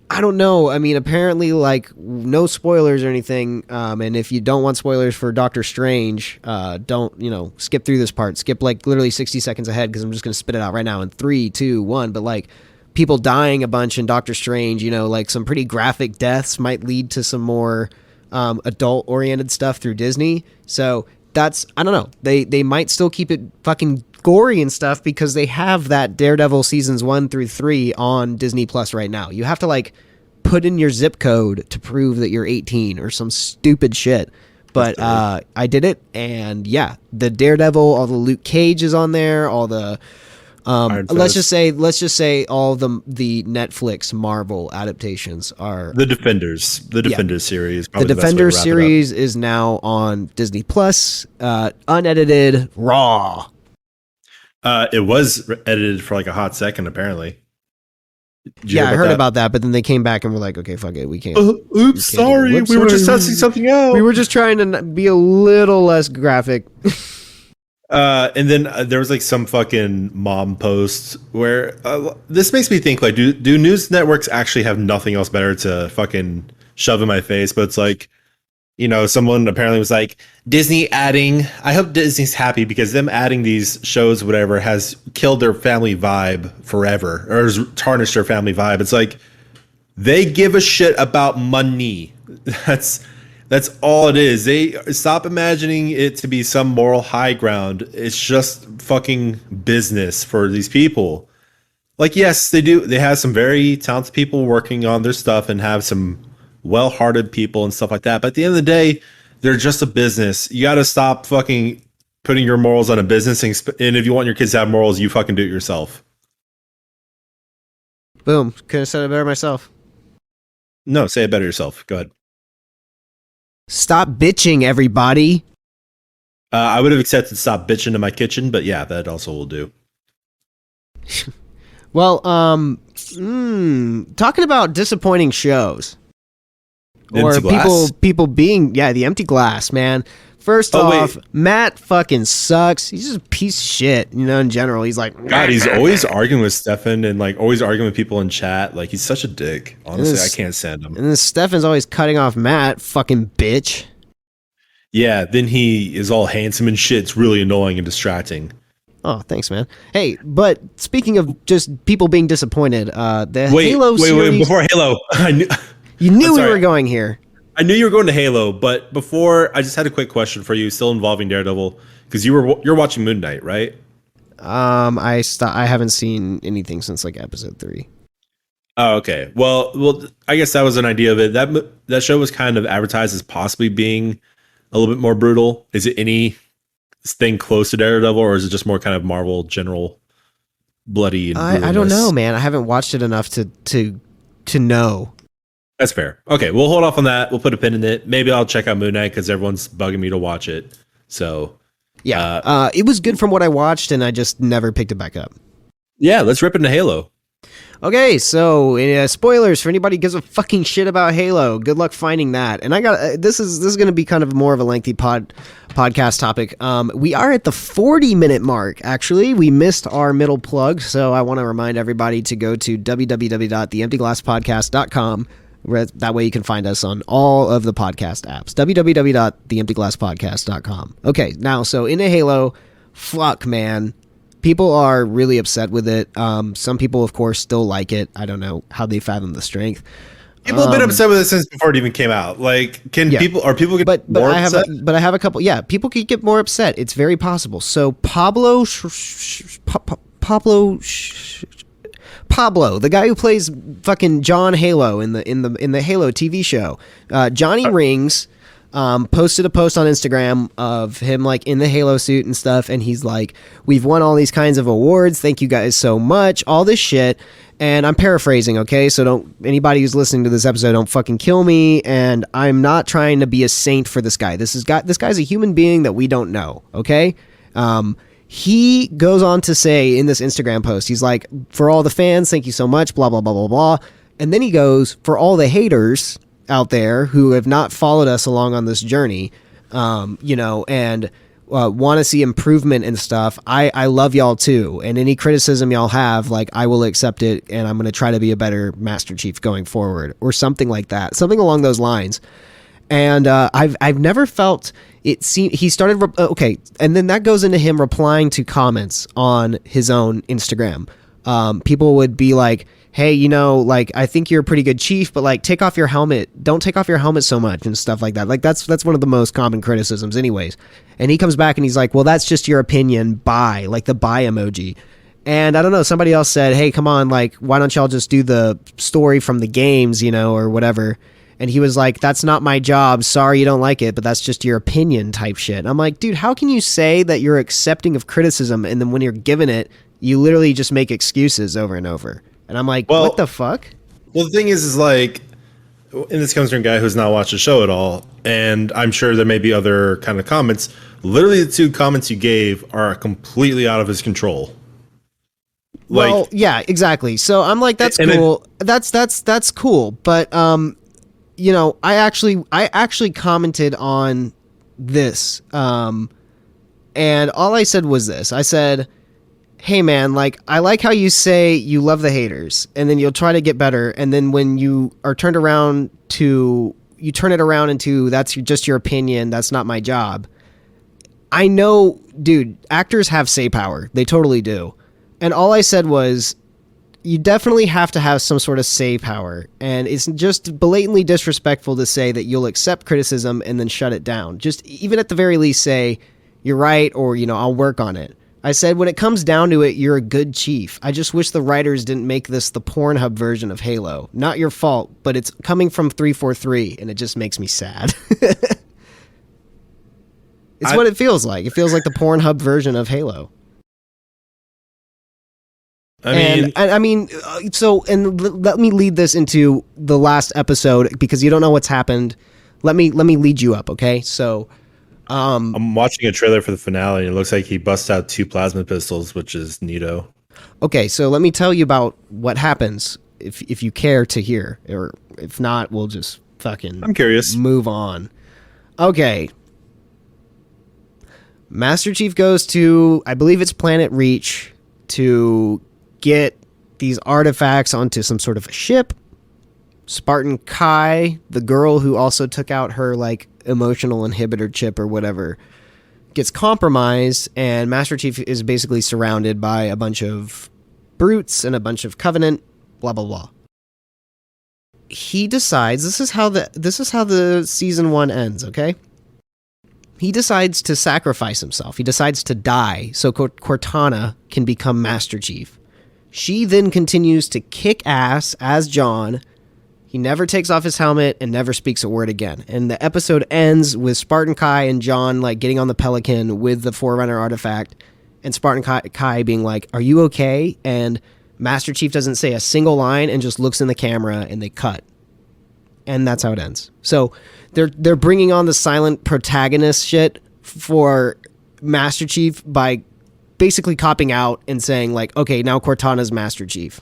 S2: I don't know. I mean, apparently, like, no spoilers or anything. And if you don't want spoilers for Doctor Strange, don't, skip through this part. Skip, like, literally 60 seconds ahead because I'm just going to spit it out right now in 3, 2, 1. But, like, people dying a bunch in Doctor Strange, like, some pretty graphic deaths might lead to some more adult-oriented stuff through Disney. So that's, I don't know. They might still keep it fucking gory and stuff because they have that Daredevil seasons 1 through 3 on Disney Plus right now. You have to like put in your zip code to prove that you're 18 or some stupid shit. But I did it, and yeah, the Daredevil, all the Luke Cage is on there, all the let's just say all the Netflix Marvel adaptations are
S1: the Defenders series.
S2: The Defenders series is now on Disney Plus, unedited, raw.
S1: It was edited for like a hot second, apparently.
S2: Yeah, I heard about that, but then they came back and were like, "Okay, fuck it, we can't."
S1: Oops, sorry, we were just testing something out.
S2: We were just trying to be a little less graphic.
S1: And then there was like some fucking mom post where this makes me think like, do news networks actually have nothing else better to fucking shove in my face? But it's like, someone apparently was like, Disney adding, I hope Disney's happy because them adding these shows, whatever, has killed their family vibe forever or has tarnished their family vibe. It's like, they give a shit about money. That's all it is. They stop imagining it to be some moral high ground. It's just fucking business for these people. Like, yes, they do. They have some very talented people working on their stuff and have some well-hearted people and stuff like that. But at the end of the day, they're just a business. You got to stop fucking putting your morals on a business. And if you want your kids to have morals, you fucking do it yourself.
S2: Boom. Couldn't have said it better myself.
S1: No, say it better yourself. Go ahead.
S2: Stop bitching, everybody.
S1: I would have accepted stop bitching in my kitchen, but yeah, that also will do.
S2: Well, talking about disappointing shows. Or people being, the empty glass, man. First off, Matt fucking sucks. He's just a piece of shit, in general. He's like,
S1: God, he's always arguing with Stefan and like always arguing with people in chat. Like, he's such a dick. Honestly, I can't stand him.
S2: And then Stefan's always cutting off Matt, fucking bitch.
S1: Yeah, then he is all handsome and shit. It's really annoying and distracting.
S2: Oh, thanks, man. Hey, but speaking of just people being disappointed, the
S1: Wait,
S2: Halo
S1: wait,
S2: series.
S1: before Halo,
S2: You knew
S1: I'm
S2: we
S1: sorry.
S2: were going here.
S1: I knew you were going to Halo, but before, I just had a quick question for you, still involving Daredevil, because you're watching Moon Knight, right?
S2: I haven't seen anything since like episode 3.
S1: Oh, okay. Well, I guess that was an idea of it. That show was kind of advertised as possibly being a little bit more brutal. Is it anything close to Daredevil, or is it just more kind of Marvel general bloody and
S2: I don't
S1: brutalness?
S2: know, man. I haven't watched it enough to know.
S1: That's fair. Okay, we'll hold off on that. We'll put a pin in it. Maybe I'll check out Moon Knight because everyone's bugging me to watch it. So
S2: Yeah, it was good from what I watched, and I just never picked it back up.
S1: yeah, let's rip into Halo.
S2: Okay, so spoilers for anybody who gives a fucking shit about Halo. Good luck finding that. And I got this is going to be kind of more of a lengthy podcast topic. We are at the 40-minute mark. Actually, we missed our middle plug, so I want to remind everybody to go to www.theemptyglasspodcast.com. That way you can find us on all of the podcast apps. www.theemptyglasspodcast.com. Okay, now so into Halo, fuck man. People are really upset with it. Some people, of course, still like it. I don't know how they fathom the strength.
S1: People have been upset with it since before it even came out. Like,
S2: Yeah.
S1: people getting
S2: But
S1: more upset?
S2: I have a couple. Yeah, people could get more upset. It's very possible. So Pablo, the guy who plays fucking John Halo in the Halo TV show, Johnny Rings. Posted a post on Instagram of him like in the Halo suit and stuff, and he's like, "We've won all these kinds of awards. Thank you guys so much. All this shit." And I'm paraphrasing, okay? So don't anybody who's listening to this episode don't fucking kill me. And I'm not trying to be a saint for this guy. This guy's a human being that we don't know, okay? He goes on to say in this Instagram post, he's like, "For all the fans, thank you so much." Blah blah blah blah blah. And then he goes, "For all the haters out there who have not followed us along on this journey, and want to see improvement and stuff. I love y'all too. And any criticism y'all have, like, I will accept it, and I'm going to try to be a better Master Chief going forward," or something like that, something along those lines. And I've never felt it. He started okay, and then that goes into him replying to comments on his own Instagram. People would be like, "Hey, like, I think you're a pretty good chief, but like, take off your helmet. Don't take off your helmet so much," and stuff like that. Like, that's one of the most common criticisms anyways. And he comes back and he's like, "Well, that's just your opinion. Bye." Like the bye emoji. And I don't know, somebody else said, "Hey, come on, like, why don't y'all just do the story from the games, or whatever." And he was like, "That's not my job. Sorry you don't like it, but that's just your opinion," type shit. And I'm like, dude, how can you say that you're accepting of criticism, and then when you're given it, you literally just make excuses over and over? And I'm like,
S1: Well-
S2: what the fuck?
S1: Well, the thing is like, and this comes from a guy who's not watched the show at all, and I'm sure there may be other kind of comments. Literally, the two comments you gave are completely out of his control. Like,
S2: Well, yeah, exactly. So I'm like, that's
S1: And
S2: cool. That's cool. But I actually commented on this. And all I said was this. I said, "Hey man, like, I like how you say you love the haters, and then you'll try to get better, and then when you are turned around to you turn it around into that's just your opinion, that's not my job." I know, dude, actors have say power. They totally do. And all I said was, you definitely have to have some sort of say power. And it's just blatantly disrespectful to say that you'll accept criticism and then shut it down. Just even at the very least say, "You're right," or, "I'll work on it." I said, when it comes down to it, you're a good chief. I just wish the writers didn't make this the Pornhub version of Halo. Not your fault, but it's coming from 343, and it just makes me sad. It's what it feels like. It feels like the Pornhub version of Halo.
S1: I mean,
S2: Let me lead this into the last episode because you don't know what's happened. Let me lead you up, okay? So,
S1: I'm watching a trailer for the finale, and it looks like he busts out 2 plasma pistols, which is neato.
S2: okay, so let me tell you about what happens if you care to hear, or if not, we'll just fucking
S1: I'm curious.
S2: move on. Okay. Master Chief goes to, I believe it's Planet Reach, to get these artifacts onto some sort of a ship. Spartan Kai, the girl who also took out her like emotional inhibitor chip or whatever gets compromised, and Master Chief is basically surrounded by a bunch of brutes and a bunch of Covenant, blah blah blah. He decides this is how the season 1 ends, okay? He decides to sacrifice himself. He decides to die so Cortana can become Master Chief. She then continues to kick ass as John. He never takes off his helmet and never speaks a word again. And the episode ends with Spartan Kai and John like getting on the Pelican with the Forerunner artifact, and Spartan Kai being like, "Are you okay?" And Master Chief doesn't say a single line and just looks in the camera, and they cut. And that's how it ends. So they're bringing on the silent protagonist shit for Master Chief by basically copping out and saying like, okay, now Cortana's Master Chief.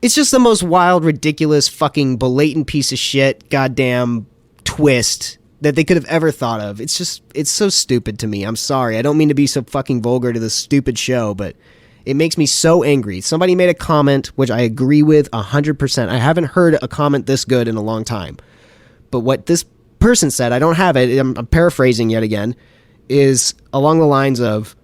S2: It's just the most wild, ridiculous, fucking blatant piece of shit goddamn twist that they could have ever thought of. It's so stupid to me. I'm sorry. I don't mean to be so fucking vulgar to this stupid show, but it makes me so angry. Somebody made a comment, which I agree with 100%. I haven't heard a comment this good in a long time. But what this person said, I don't have it, I'm paraphrasing yet again, is along the lines of,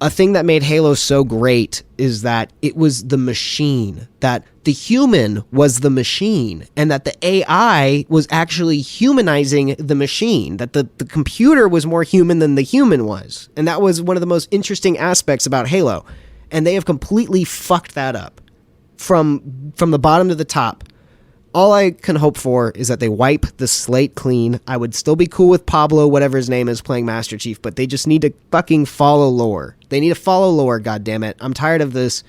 S2: a thing that made Halo so great is that it was the machine, that the human was the machine, and that the AI was actually humanizing the machine, that the computer was more human than the human was. And that was one of the most interesting aspects about Halo. And they have completely fucked that up from the bottom to the top. All I can hope for is that they wipe the slate clean. I would still be cool with Pablo, whatever his name is, playing Master Chief, but they just need to fucking follow lore. They need to follow lore, goddammit. I'm tired of this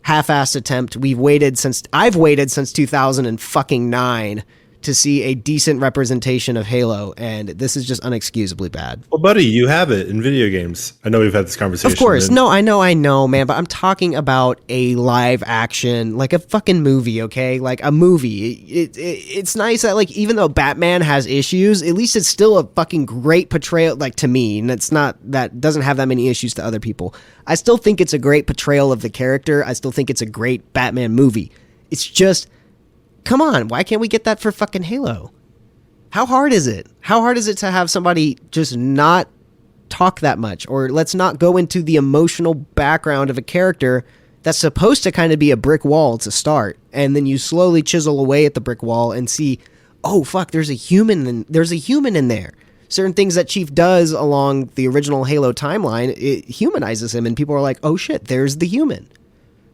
S2: half-assed attempt. I've waited since 2009 to see a decent representation of Halo, and this is just unexcusably bad.
S1: Well, buddy, you have it in video games. I know we've had this conversation.
S2: Of course. No, I know, man, but I'm talking about a live action, like a fucking movie, okay? Like a movie. It's nice that, like, even though Batman has issues, at least it's still a fucking great portrayal, like, to me, and that doesn't have that many issues to other people. I still think it's a great portrayal of the character. I still think it's a great Batman movie. It's just, come on, why can't we get that for fucking Halo? How hard is it? How hard is it to have somebody just not talk that much? Or let's not go into the emotional background of a character that's supposed to kind of be a brick wall to start. And then you slowly chisel away at the brick wall and see, oh, fuck, there's a human in there. Certain things that Chief does along the original Halo timeline, it humanizes him, and people are like, oh shit, there's the human.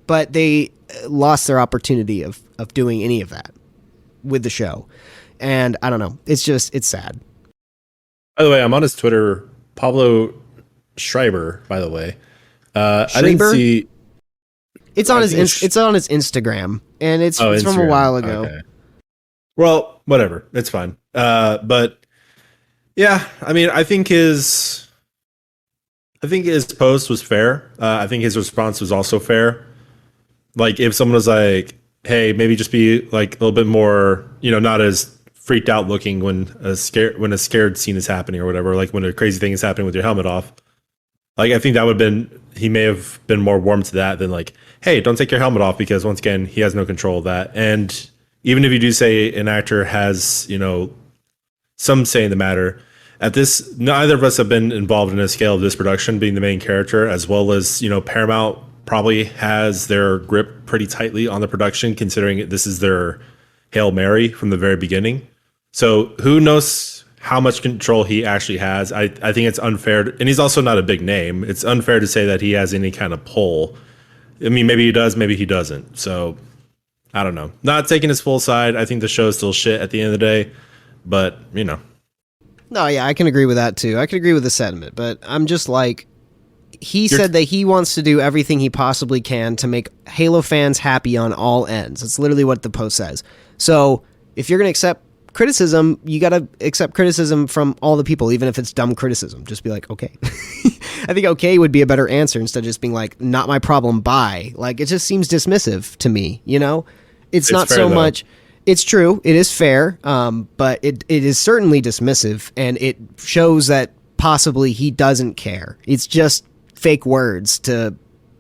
S2: But they lost their opportunity of doing any of that with the show. And I don't know. It's sad.
S1: By the way, I'm on his Twitter, Pablo Schreiber, by the way. I didn't see...
S2: It's on his Instagram, and it's from a while ago.
S1: Okay. Well, whatever. It's fine. But yeah, I mean, I think his post was fair. I think his response was also fair. Like, if someone was like, hey, maybe just be like a little bit more, not as freaked out looking when a scared scene is happening or whatever, like when a crazy thing is happening with your helmet off. Like, I think that would have been, he may have been more warm to that than like, hey, don't take your helmet off, because once again, he has no control of that. And even if you do say an actor has, some say in the matter, neither of us have been involved in a scale of this production being the main character, as well as, Paramount probably has their grip pretty tightly on the production, considering this is their Hail Mary from the very beginning. So who knows how much control he actually has. I think it's unfair, and he's also not a big name. It's unfair to say that he has any kind of pull. I mean, maybe he does, maybe he doesn't. So I don't know. Not taking his full side. I think the show is still shit at the end of the day, but No,
S2: yeah, I can agree with that too. I can agree with the sentiment, but I'm just like, he said that he wants to do everything he possibly can to make Halo fans happy on all ends. That's literally what the post says. So if you're going to accept criticism, you got to accept criticism from all the people, even if it's dumb criticism. Just be like, okay. I think okay would be a better answer instead of just being like, not my problem, bye. Like, it just seems dismissive to me, It's not so though. Much... It's true. It is fair, but it is certainly dismissive, and it shows that possibly he doesn't care. It's just fake words to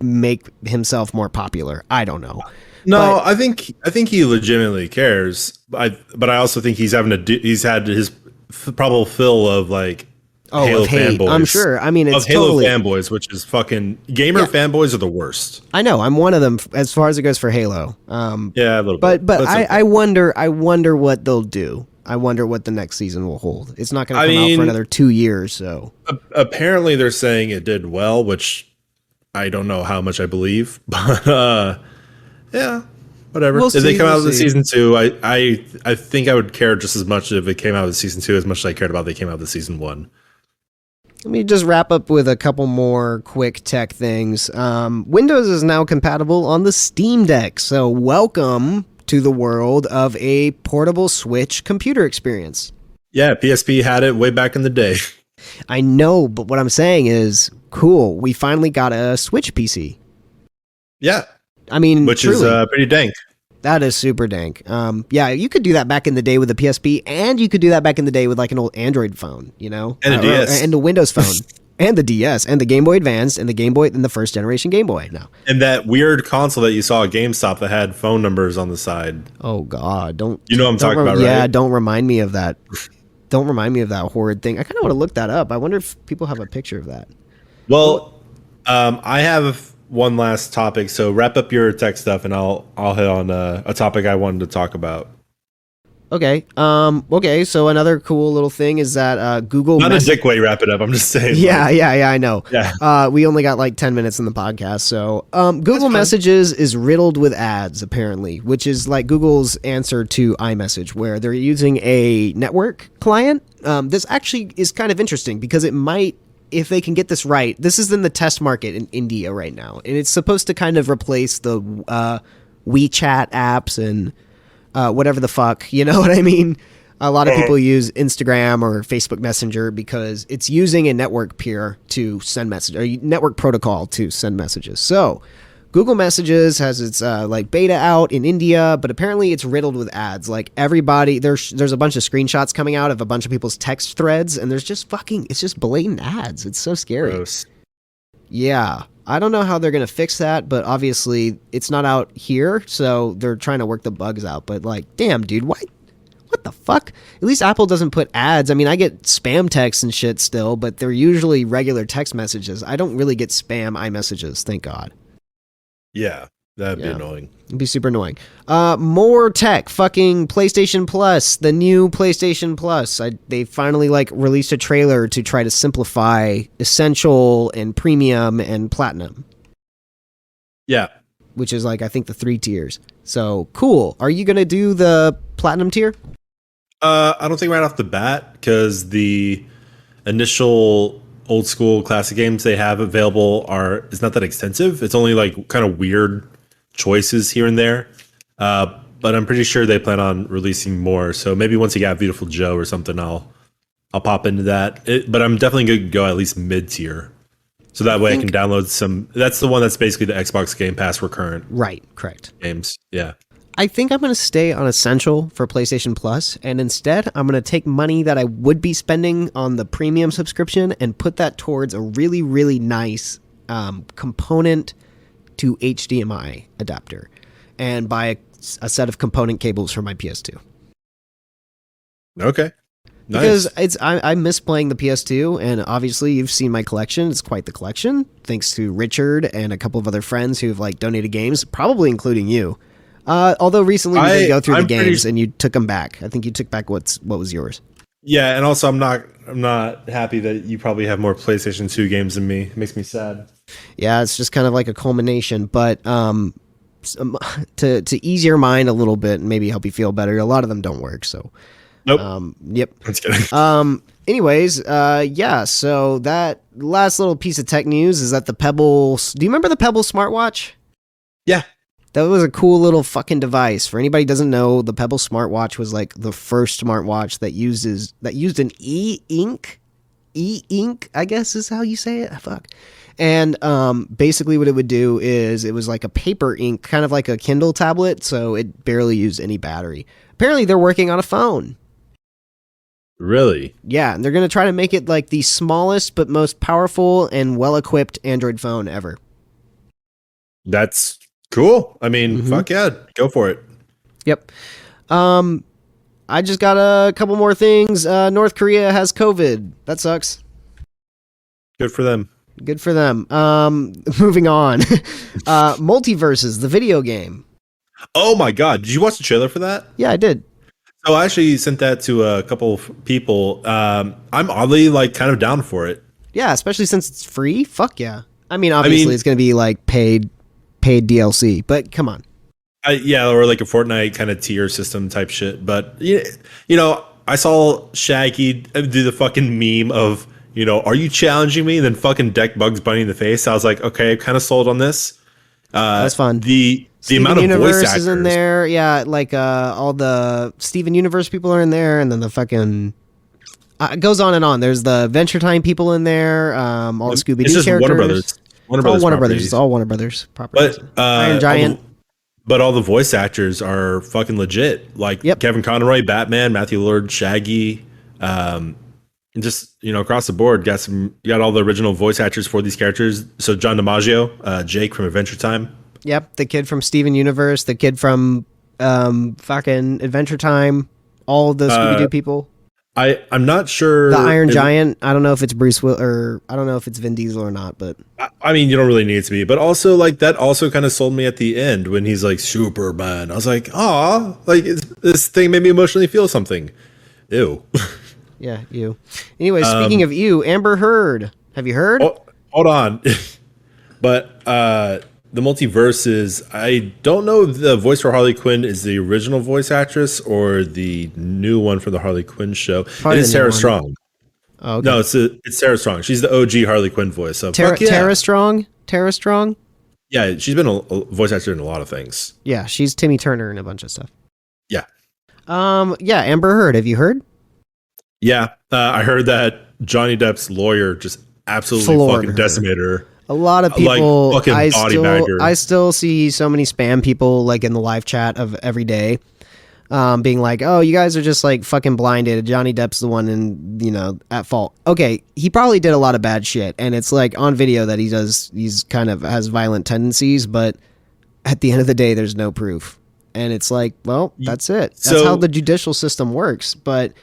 S2: make himself more popular. I don't know.
S1: No, I think he legitimately cares. But I also think he's he's had his probable fill of like Halo
S2: of hate.
S1: fanboys.
S2: I'm sure. I mean, it's
S1: of Halo
S2: totally
S1: fanboys, which is fucking gamer fanboys are the worst.
S2: I know. I'm one of them as far as it goes for Halo.
S1: Yeah, a little bit.
S2: But
S1: That's
S2: I,
S1: okay.
S2: I wonder what they'll do. I wonder what the next season will hold. It's not going to come out for another 2 years. So
S1: Apparently they're saying it did well, which I don't know how much I believe, but yeah, whatever.
S2: We'll
S1: If they
S2: see,
S1: come
S2: we'll
S1: out with
S2: see.
S1: season 2, I think I would care just as much if it came out with season 2 as much as I cared about they came out with season 1.
S2: let me just wrap up with a couple more quick tech things. Windows is now compatible on the Steam Deck. So welcome to the world of a portable Switch computer experience.
S1: Yeah, PSP had it way back in the day.
S2: I know, but what I'm saying is, cool. We finally got a Switch PC.
S1: Yeah,
S2: I mean,
S1: which
S2: truly,
S1: is pretty dank.
S2: that is super dank. Yeah, you could do that back in the day with the PSP, and you could do that back in the day with like an old Android phone, you know,
S1: And a DS.
S2: and a Windows phone, and the DS, and the Game Boy Advance, and the Game Boy, and the first generation Game Boy. No,
S1: And that weird console that you saw at GameStop that had phone numbers on the side.
S2: oh God, don't
S1: You know what I'm
S2: don't
S1: talking about,
S2: Yeah,
S1: right?
S2: don't remind me of that. Don't remind me of that horrid thing. I kind of want to look that up. I wonder if people have a picture of that.
S1: Well, I have one last topic. So wrap up your tech stuff, and I'll hit on a topic I wanted to talk about.
S2: Okay. Okay. So another cool little thing is that Google.
S1: Not a dick way, wrap it up. I'm just saying.
S2: Yeah, yeah, I know.
S1: Yeah.
S2: We only got like 10 minutes in the podcast. So, Google Messages is riddled with ads, apparently, which is like Google's answer to iMessage, where they're using a network client. This actually is kind of interesting because it might, if they can get this right, this is in the test market in India right now. And it's supposed to kind of replace the WeChat apps and whatever the fuck, you know what I mean? A lot of people use Instagram or Facebook Messenger because it's using a network peer to send messages, or network protocol to send messages. So Google Messages has its like beta out in India, but apparently it's riddled with ads. Like everybody, there's a bunch of screenshots coming out of a bunch of people's text threads, and there's just it's just blatant ads. It's so scary.
S1: Gross.
S2: Yeah. I don't know how they're going to fix that, but obviously it's not out here, so they're trying to work the bugs out. But like, damn, dude, what the fuck? At least Apple doesn't put ads. I mean, I get spam texts and shit still, but they're usually regular text messages. I don't really get spam iMessages, thank God.
S1: Yeah, that'd be
S2: Yeah.
S1: annoying.
S2: It'd be super annoying. More tech. Fucking PlayStation Plus. The new PlayStation Plus. They finally like released a trailer to try to simplify Essential and Premium and Platinum,
S1: Yeah.
S2: which is like I think the 3 tiers. So cool. Are you gonna do the Platinum tier?
S1: I don't think right off the bat, because the initial old school classic games they have available is not that extensive. It's only like kind of weird choices here and there. But I'm pretty sure they plan on releasing more. So maybe once you got Beautiful Joe or something, I'll pop into that. But I'm definitely going to go at least mid tier. So that way I can download some. That's the one that's basically the Xbox Game Pass recurrent
S2: Right. Correct.
S1: games. Yeah.
S2: I think I'm going to stay on Essential for PlayStation Plus, and instead I'm going to take money that I would be spending on the premium subscription and put that towards a really, really nice component to HDMI adapter and buy a set of component cables for my PS2.
S1: Okay. Nice.
S2: Because I miss playing the PS2, and obviously you've seen my collection. It's quite the collection, thanks to Richard and a couple of other friends who've like donated games, probably including you. Although recently we did go through the
S1: I'm pretty
S2: games and you took them back. I think you took back what was yours.
S1: Yeah, and also I'm not happy that you probably have more PlayStation 2 games than me. It makes me sad.
S2: Yeah, it's just kind of like a culmination, but to ease your mind a little bit and maybe help you feel better, a lot of them don't work. So,
S1: Nope.
S2: yep.
S1: That's kidding.
S2: Anyways, yeah. So that last little piece of tech news is that the Pebble. Do you remember the Pebble smartwatch?
S1: Yeah.
S2: That was a cool little fucking device. For anybody who doesn't know, the Pebble smartwatch was like the first smartwatch that used an e-ink, I guess is how you say it. Fuck. And basically what it would do is it was like a paper ink, kind of like a Kindle tablet, so it barely used any battery. Apparently they're working on a phone.
S1: Really?
S2: Yeah, and they're going to try to make it like the smallest but most powerful and well-equipped Android phone ever.
S1: That's cool. I mean, fuck yeah, go for it.
S2: Yep. I just got a couple more things. North Korea has COVID. That sucks.
S1: Good for them.
S2: Good for them. Moving on. Multiverses, the video game.
S1: Oh my god, did you watch the trailer for that?
S2: Yeah, I did.
S1: So I actually sent that to a couple of people. I'm oddly like kind of down for it.
S2: Yeah, especially since it's free. Fuck yeah. I mean, obviously it's going to be like paid DLC, but come on.
S1: Yeah, or like a Fortnite kind of tier system type shit. But you know, I saw Shaggy do the fucking meme of, are you challenging me? And then fucking deck Bugs Bunny in the face. I was like, okay, kind of sold on this.
S2: That's fun.
S1: The
S2: Steven
S1: amount of
S2: Universe
S1: voice actors
S2: is in there. Yeah, like all the Steven Universe people are in there, and then the fucking it goes on and on. There's the Adventure Time people in there. All the Scooby Doo characters.
S1: Warner Brothers.
S2: Warner Brothers. It's all Warner Brothers properties.
S1: But
S2: Iron Giant.
S1: But all the voice actors are fucking legit. Like Kevin Conroy, Batman, Matthew Lillard, Shaggy, just across the board. You got all the original voice actors for these characters. So John DiMaggio, Jake from Adventure Time.
S2: Yep, the kid from Steven Universe, the kid from fucking Adventure Time, all the Scooby Doo people.
S1: I'm not sure.
S2: The Iron Giant. I don't know if it's Bruce Will or I don't know if it's Vin Diesel or not, but
S1: I mean, you don't really need it to be. But also, like that also kind of sold me at the end when he's like Superman. I was like, oh, like this thing made me emotionally feel something. Ew.
S2: Yeah, ew. Anyway, speaking of ew, Amber Heard. Have you heard?
S1: Hold on. But the multiverses, I don't know if the voice for Harley Quinn is the original voice actress or the new one for the Harley Quinn show.
S2: Probably
S1: it is Tara Strong.
S2: Oh, okay.
S1: No, it's Tara Strong. She's the OG Harley Quinn voice. So
S2: Tara Strong? Tara Strong?
S1: Yeah, she's been a voice actor in a lot of things.
S2: Yeah, she's Timmy Turner in a bunch of stuff.
S1: Yeah.
S2: Yeah, Amber Heard. Have you heard?
S1: Yeah, I heard that Johnny Depp's lawyer just absolutely fucking decimated her.
S2: A lot of people,
S1: like
S2: I still see so many spam people like in the live chat of every day, being like, "Oh, you guys are just like fucking blinded. Johnny Depp's the one, and at fault." Okay, he probably did a lot of bad shit, and it's like on video that he's kind of has violent tendencies, but at the end of the day, there's no proof, and it's like, well, that's it. That's how the judicial system works. But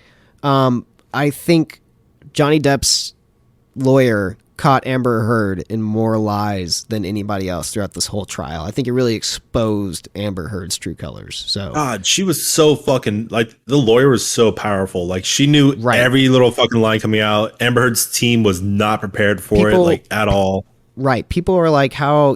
S2: I think Johnny Depp's lawyer caught Amber Heard in more lies than anybody else throughout this whole trial. I think it really exposed Amber Heard's true colors. So
S1: God, she was so fucking like the lawyer was so powerful. Like she knew every little fucking line coming out. Amber Heard's team was not prepared for it like at all.
S2: Right. People are like, how,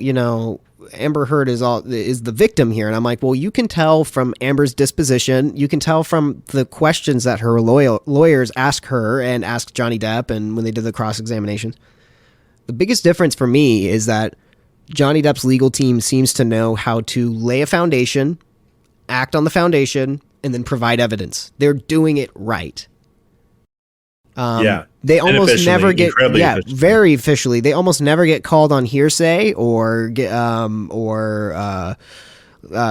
S2: Amber Heard is the victim here, and I'm like, well, you can tell from Amber's disposition, you can tell from the questions that her lawyers ask her and ask Johnny Depp, and when they did the cross examination. The biggest difference for me is that Johnny Depp's legal team seems to know how to lay a foundation, act on the foundation, and then provide evidence. They're doing it right. They almost never get very officially. They almost never get called on hearsay or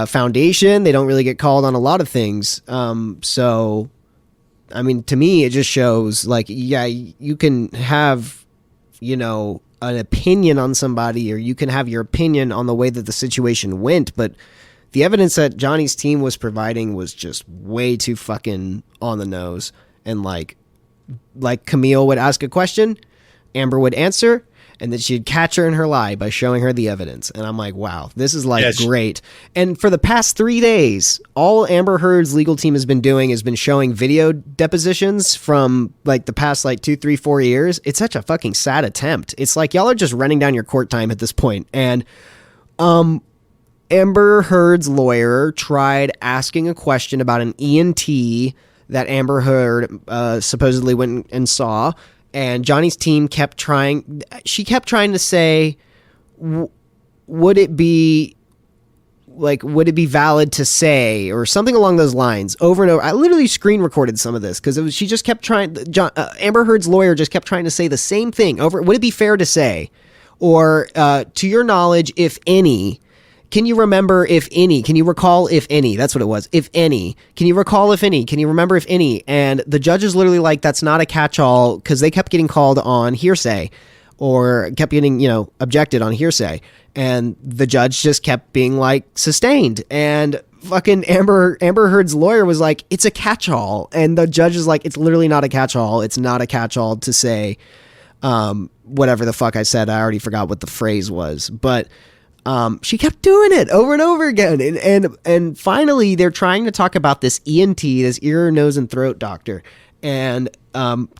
S2: foundation. They don't really get called on a lot of things. So, I mean, to me, it just shows like, yeah, you can have, an opinion on somebody, or you can have your opinion on the way that the situation went, but the evidence that Johnny's team was providing was just way too fucking on the nose. And like Camille would ask a question, Amber would answer, and then she'd catch her in her lie by showing her the evidence. And I'm like, wow, this is great. And for the past 3 days, all Amber Heard's legal team has been doing has been showing video depositions from like the past 2, 3, 4 years. It's such a fucking sad attempt. It's like y'all are just running down your court time at this point. And Amber Heard's lawyer tried asking a question about an ENT that Amber Heard supposedly went and saw. And Johnny's team kept trying. She kept trying to say, "Would it be valid to say," or something along those lines, over and over. I literally screen recorded some of this because she just kept trying. Amber Heard's lawyer just kept trying to say the same thing over. Would it be fair to say, or to your knowledge, if any? Can you remember if any? Can you recall if any? That's what it was. If any. Can you recall if any? Can you remember if any? And the judge is literally like, that's not a catch-all, because they kept getting called on hearsay. or kept getting, objected on hearsay. And the judge just kept being like, sustained. And fucking Amber Heard's lawyer was like, it's a catch-all. And the judge is like, it's literally not a catch-all. It's not a catch-all to say whatever the fuck I said. I already forgot what the phrase was. But she kept doing it over and over again. And finally, they're trying to talk about this ENT, this ear, nose, and throat doctor. And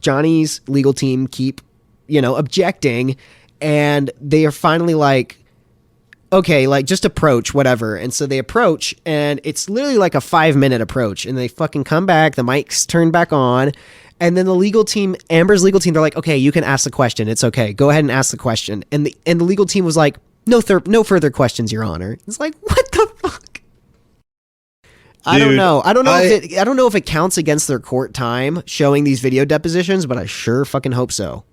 S2: Johnny's legal team keep, objecting. And they are finally like, okay, like just approach, whatever. And so they approach, and it's literally like a 5-minute approach. And they fucking come back, the mic's turned back on. And then the legal team, Amber's legal team, they're like, okay, you can ask the question. It's okay. Go ahead and ask the question. And the legal team was like, no further questions, Your Honor. It's like, what the fuck? I don't know. I don't know if it counts against their court time showing these video depositions, but I sure fucking hope so.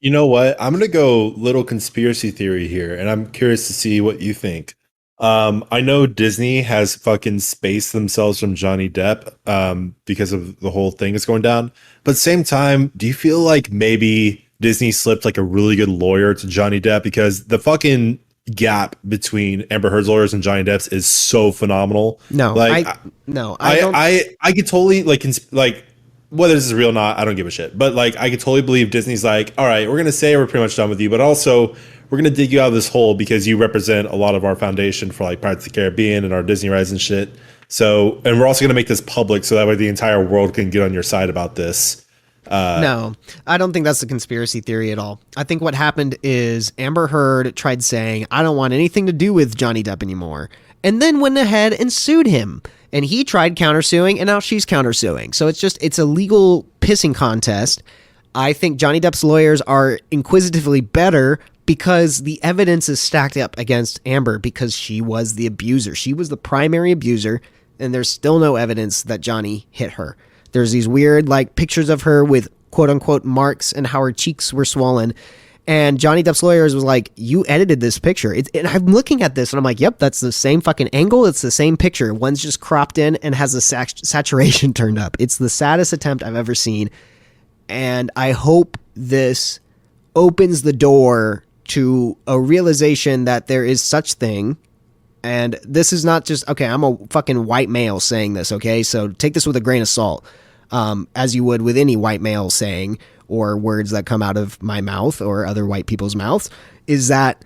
S1: You know what? I'm going to go little conspiracy theory here, and I'm curious to see what you think. I know Disney has fucking spaced themselves from Johnny Depp because of the whole thing that's going down. But at the same time, do you feel like maybe Disney slipped like a really good lawyer to Johnny Depp? Because the fucking gap between Amber Heard's lawyers and Johnny Depp's is so phenomenal.
S2: No,
S1: like
S2: I don't.
S1: I could totally like whether this is real or not, I don't give a shit. But like, I could totally believe Disney's like, all right, we're gonna say we're pretty much done with you, but also we're gonna dig you out of this hole because you represent a lot of our foundation for like Pirates of the Caribbean and our Disney rides and shit. So, and we're also gonna make this public so that way the entire world can get on your side about this.
S2: No, I don't think that's a conspiracy theory at all. I think what happened is Amber Heard tried saying, I don't want anything to do with Johnny Depp anymore, and then went ahead and sued him. And he tried countersuing, and now she's countersuing. So it's a legal pissing contest. I think Johnny Depp's lawyers are inquisitively better because the evidence is stacked up against Amber because she was the abuser. She was the primary abuser, and there's still no evidence that Johnny hit her. There's these weird like pictures of her with quote unquote marks and how her cheeks were swollen. And Johnny Depp's lawyers was like, you edited this picture. And I'm looking at this and I'm like, yep, that's the same fucking angle. It's the same picture. One's just cropped in and has the saturation turned up. It's the saddest attempt I've ever seen. And I hope this opens the door to a realization that there is such thing. And this is not just, okay, I'm a fucking white male saying this, okay? So take this with a grain of salt, as you would with any white male saying or words that come out of my mouth or other white people's mouths, is that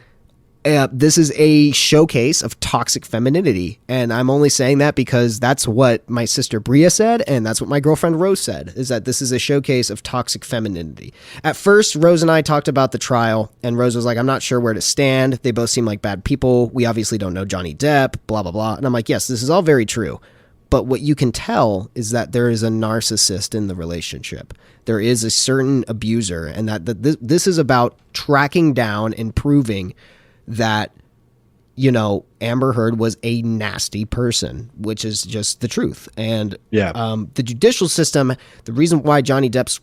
S2: this is a showcase of toxic femininity. And I'm only saying that because that's what my sister Bria said, and that's what my girlfriend Rose said, is that this is a showcase of toxic femininity. At first, Rose and I talked about the trial, and Rose was like, I'm not sure where to stand. They both seem like bad people. We obviously don't know Johnny Depp, blah, blah, blah. And I'm like, yes, this is all very true. But what you can tell is that there is a narcissist in the relationship. There is a certain abuser, and that this is about tracking down and proving that, Amber Heard was a nasty person, which is just the truth. And the judicial system, the reason why Johnny Depp's,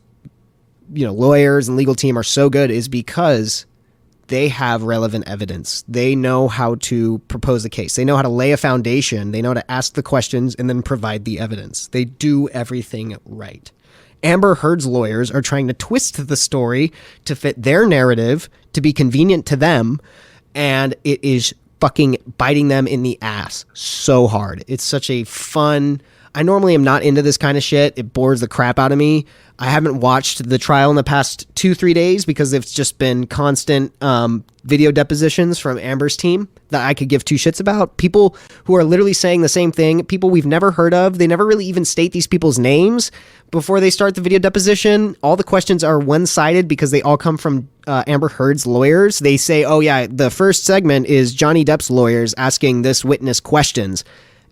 S2: lawyers and legal team are so good is because they have relevant evidence. They know how to propose a case. They know how to lay a foundation. They know how to ask the questions and then provide the evidence. They do everything right. Amber Heard's lawyers are trying to twist the story to fit their narrative, to be convenient to them, and it is fucking biting them in the ass so hard. It's such a fun... I normally am not into this kind of shit. It bores the crap out of me. I haven't watched the trial in the past 2-3 days because it's just been constant video depositions from Amber's team that I could give two shits about. People who are literally saying the same thing, people we've never heard of. They never really even state these people's names before they start the video deposition. All the questions are one-sided because they all come from Amber Heard's lawyers. They say, oh yeah, the first segment is Johnny Depp's lawyers asking this witness questions.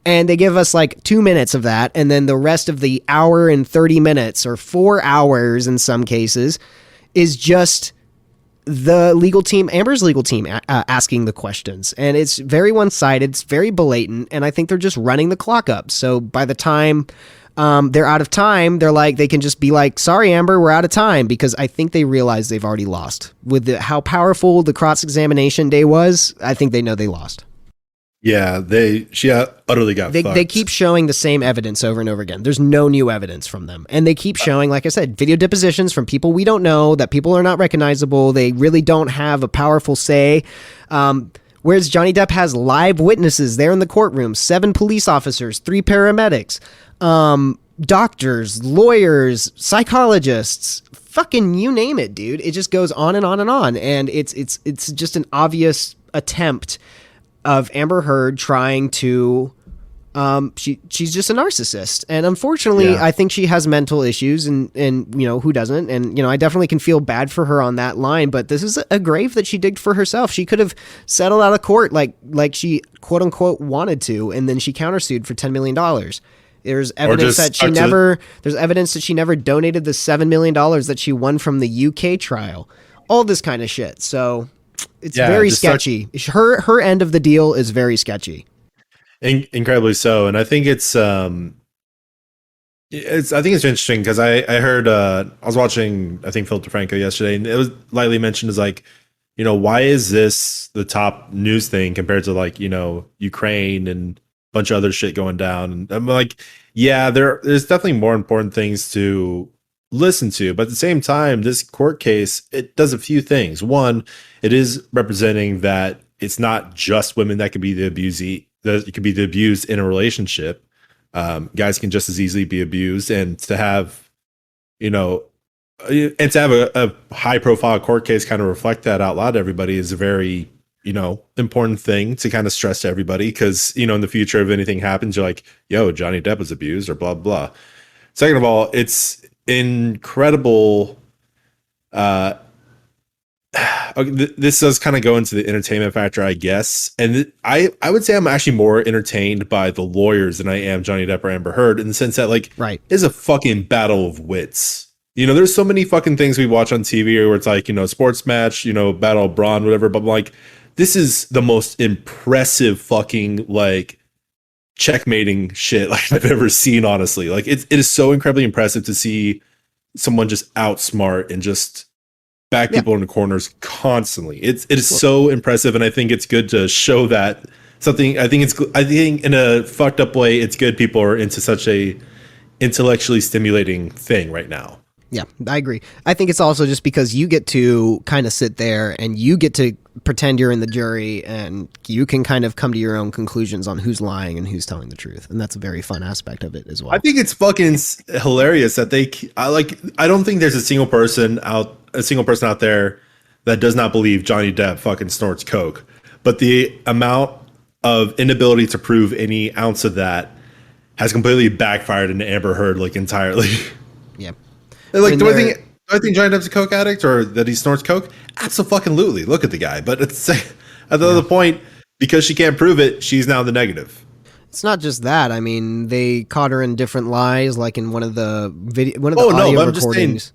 S2: And they give us like 2 minutes of that. And then the rest of the hour and 30 minutes or 4 hours in some cases is just the legal team, Amber's legal team, asking the questions. And it's very one-sided. It's very blatant. And I think they're just running the clock up. So by the time they're out of time, they're like, they can just be like, sorry, Amber, we're out of time. Because I think they realize they've already lost. With how powerful the cross-examination day was, I think they know they lost.
S1: Yeah, she utterly got
S2: They
S1: fucked.
S2: keep showing the same evidence over and over again. There's no new evidence from them. And they keep showing, like I said, video depositions from people we don't know, that people are not recognizable. They really don't have a powerful say. Whereas Johnny Depp has live witnesses there in the courtroom, 7 police officers, 3 paramedics, doctors, lawyers, psychologists, fucking you name it, dude. It just goes on and on and on. And it's just an obvious attempt of Amber Heard trying to she's just a narcissist, and unfortunately
S1: Yeah.
S2: I think she has mental issues, and you know, who doesn't? And you know, I definitely can feel bad for her on that line, but this is a grave that she digged for herself. She could have settled out of court like she quote unquote wanted to, and then she countersued for $10 million. There's evidence
S1: just
S2: that she
S1: stuck to
S2: never there's evidence that she never donated the $7 million that she won from the UK trial. All this kind of shit. So it's
S1: Yeah,
S2: very
S1: just start-
S2: sketchy. Her end of the deal is very sketchy.
S1: Incredibly so. And I think it's I think it's interesting because I heard I was watching, I think, Phil DeFranco yesterday, and it was lightly mentioned as like, you know, why is this the top news thing compared to, like, you know, Ukraine and a bunch of other shit going down? And I'm like, yeah, there's definitely more important things to listen to, but at the same time, this court case, it does a few things. One, it is representing that it's not just women that could be the abusee, that it could be the abused in a relationship. Guys can just as easily be abused, and to have, you know, and to have a high profile court case kind of reflect that out loud to everybody is a very, you know, important thing to kind of stress to everybody, because, you know, in the future, if anything happens, you're like, yo, Johnny Depp was abused or blah blah. Second of all, it's incredible. Okay, this does kind of go into the entertainment factor, I guess, and I would say I'm actually more entertained by the lawyers than I am Johnny Depp or Amber Heard, in the sense that, like,
S2: Right.
S1: it's a fucking battle of wits. You know, there's so many fucking things we watch on TV where it's like, you know, sports match, you know, battle of brawn, whatever, but like, this is the most impressive fucking, like, checkmating shit like I've ever seen, honestly. Like, it is so incredibly impressive to see someone just outsmart and just back people in the corners constantly. It is so impressive, and I think it's good to show that something. I think in a fucked up way, it's good people are into such a intellectually stimulating thing right now.
S2: Yeah, I agree. I think it's also just because you get to kind of sit there and you get to pretend you're in the jury, and you can kind of come to your own conclusions on who's lying and who's telling the truth. And that's a very fun aspect of it as well.
S1: I think it's fucking hilarious that I don't think there's a single person out there that does not believe Johnny Depp fucking snorts coke. But the amount of inability to prove any ounce of that has completely backfired into Amber Heard, like, entirely.
S2: Yeah.
S1: Like, do I think Johnny Depp's a coke addict or that he snorts coke? Absolutely. Look at the guy. But at the other point, because she can't prove it, she's now the negative.
S2: It's not just that. I mean, they caught her in different lies, like in one of the
S1: Oh, no,
S2: audio
S1: but I'm just saying,
S2: recordings.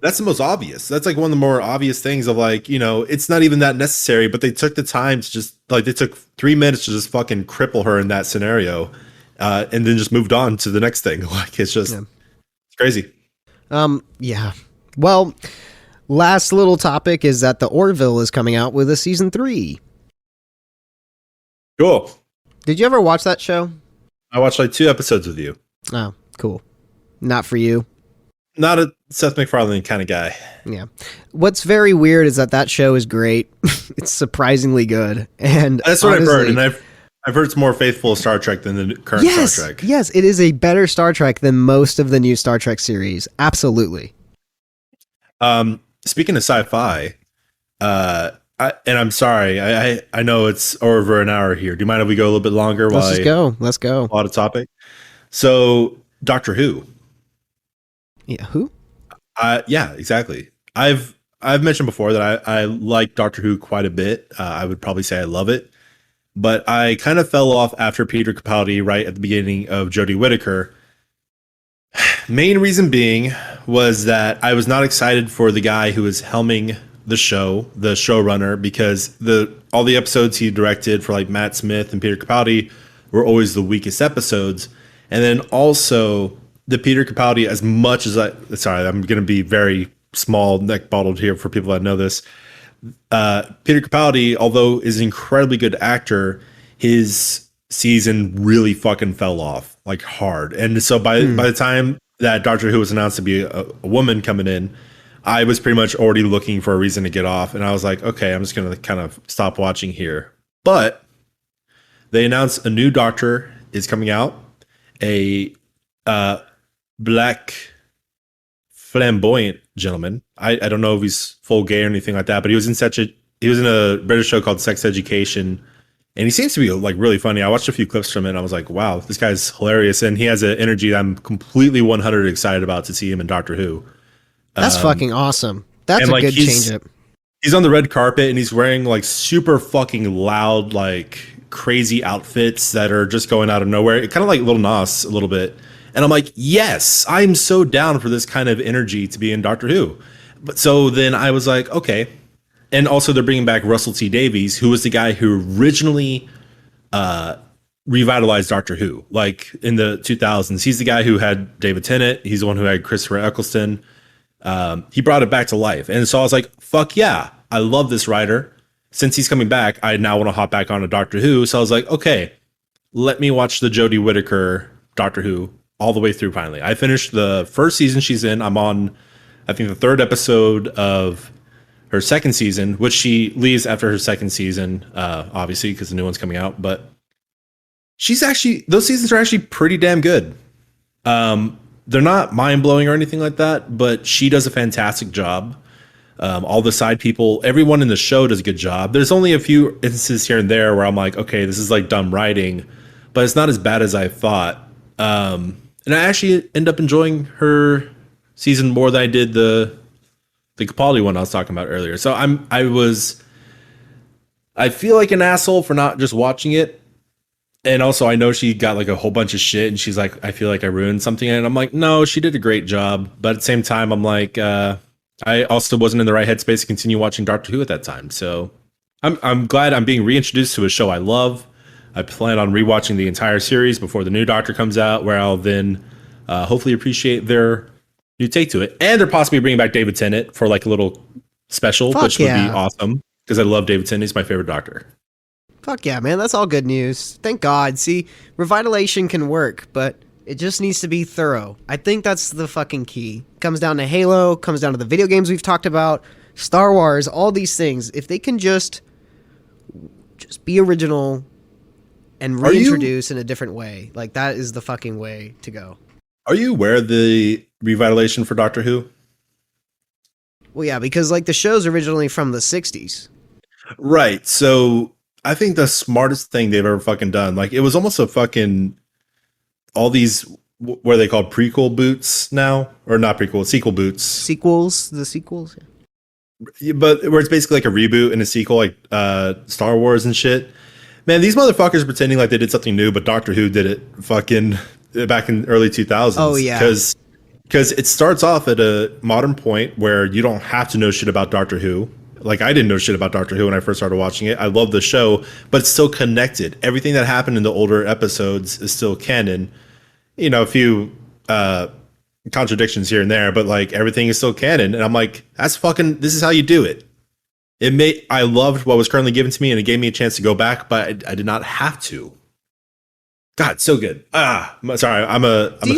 S1: that's the most obvious. That's like one of the more obvious things of, like, you know, it's not even that necessary, but they took the time to just, like, they took 3 minutes to just fucking cripple her in that scenario, and then just moved on to the next thing. Like, it's just, it's crazy.
S2: Yeah. Well, last little topic is that the Orville is coming out with a season 3.
S1: Cool.
S2: Did you ever watch that show?
S1: I watched like 2 episodes with you.
S2: Oh, cool. Not for you.
S1: Not a Seth MacFarlane kind of guy.
S2: Yeah. What's very weird is that show is great. It's surprisingly good. And
S1: That's what
S2: honestly,
S1: I've heard, and I've heard it's more faithful of Star Trek than the current Star Trek.
S2: Yes, it is a better Star Trek than most of the new Star Trek series. Absolutely.
S1: Speaking of sci-fi, and I'm sorry, I know it's over an hour here. Do you mind if we go a little bit longer?
S2: Let's just go. Let's go.
S1: A lot of topic. So, Doctor Who.
S2: Yeah, who?
S1: Yeah, exactly. I've mentioned before that I like Doctor Who quite a bit. I would probably say I love it, but I kind of fell off after Peter Capaldi right at the beginning of Jodie Whittaker. Main reason being was that I was not excited for the guy who was helming the show, the showrunner, because all the episodes he directed for, like, Matt Smith and Peter Capaldi were always the weakest episodes. And then also the Peter Capaldi, as much as I'm going to be very small neck bottled here for people that know this. Peter Capaldi, although is an incredibly good actor, his season really fucking fell off like hard. And so by the time that Doctor Who was announced to be a woman coming in, I was pretty much already looking for a reason to get off. And I was like, okay, I'm just going to kind of stop watching here. But they announced a new Doctor is coming out, a black flamboyant gentleman. I don't know if he's full gay or anything like that, but he was in a British show called Sex Education, and he seems to be like really funny. I watched a few clips from it and I was like, wow, this guy's hilarious, and he has an energy that I'm completely 100 excited about to see him in Doctor Who.
S2: That's fucking awesome. That's a
S1: like,
S2: good change up.
S1: He's on the red carpet and he's wearing like super fucking loud, like crazy outfits that are just going out of nowhere. Kind of like Lil Nas a little bit. And I'm like, yes, I'm so down for this kind of energy to be in Doctor Who. But so then I was like, okay. And also they're bringing back Russell T Davies, who was the guy who originally revitalized Doctor Who, like in the 2000s. He's the guy who had David Tennant. He's the one who had Christopher Eccleston. He brought it back to life. And so I was like, fuck yeah, I love this writer. Since he's coming back, I now want to hop back onto Doctor Who. So I was like, okay, let me watch the Jodie Whittaker Doctor Who all the way through finally. I finished the first season she's in. I'm on, I think, the third episode of her second season, which she leaves after her second season, obviously, because the new one's coming out. But those seasons are actually pretty damn good. They're not mind-blowing or anything like that, but she does a fantastic job. All the side people, everyone in the show does a good job. There's only a few instances here and there where I'm like, okay, this is like dumb writing, but it's not as bad as I thought. And I actually end up enjoying her season more than I did the Capaldi one I was talking about earlier. So I feel like an asshole for not just watching it. And also I know she got like a whole bunch of shit and she's like, I feel like I ruined something. And I'm like, no, she did a great job. But at the same time, I'm like, I also wasn't in the right headspace to continue watching Doctor Who at that time. So I'm glad I'm being reintroduced to a show I love. I plan on rewatching the entire series before the new Doctor comes out, where I'll then hopefully appreciate their new take to it. And they're possibly bringing back David Tennant for like a little special, which would be awesome because I love David Tennant. He's my favorite Doctor.
S2: Fuck yeah, man. That's all good news. Thank God. See, revitalization can work, but it just needs to be thorough. I think that's the fucking key. Comes down to Halo, comes down to the video games we've talked about, Star Wars, all these things. If they can just be original and reintroduce in a different way, like that is the fucking way to go.
S1: Are you aware of the revitalization for Doctor Who?
S2: Well, yeah, because like the show's originally from the 60s.
S1: Right. So I think the smartest thing they've ever fucking done, like it was almost a fucking, all these, what are they called, prequel boots now? Or not prequel, sequel boots.
S2: The sequels?
S1: Yeah, but where it's basically like a reboot and a sequel, like Star Wars and shit. Man, these motherfuckers pretending like they did something new, but Doctor Who did it fucking back in early 2000s.
S2: Oh, yeah.
S1: Because it starts off at a modern point where you don't have to know shit about Doctor Who. Like, I didn't know shit about Doctor Who when I first started watching it. I love the show, but it's still connected. Everything that happened in the older episodes is still canon. You know, a few contradictions here and there, but like everything is still canon. And I'm like, this is how you do it. I loved what was currently given to me, and it gave me a chance to go back, but I did not have to. God, so good. Sorry, I'm a Whovian once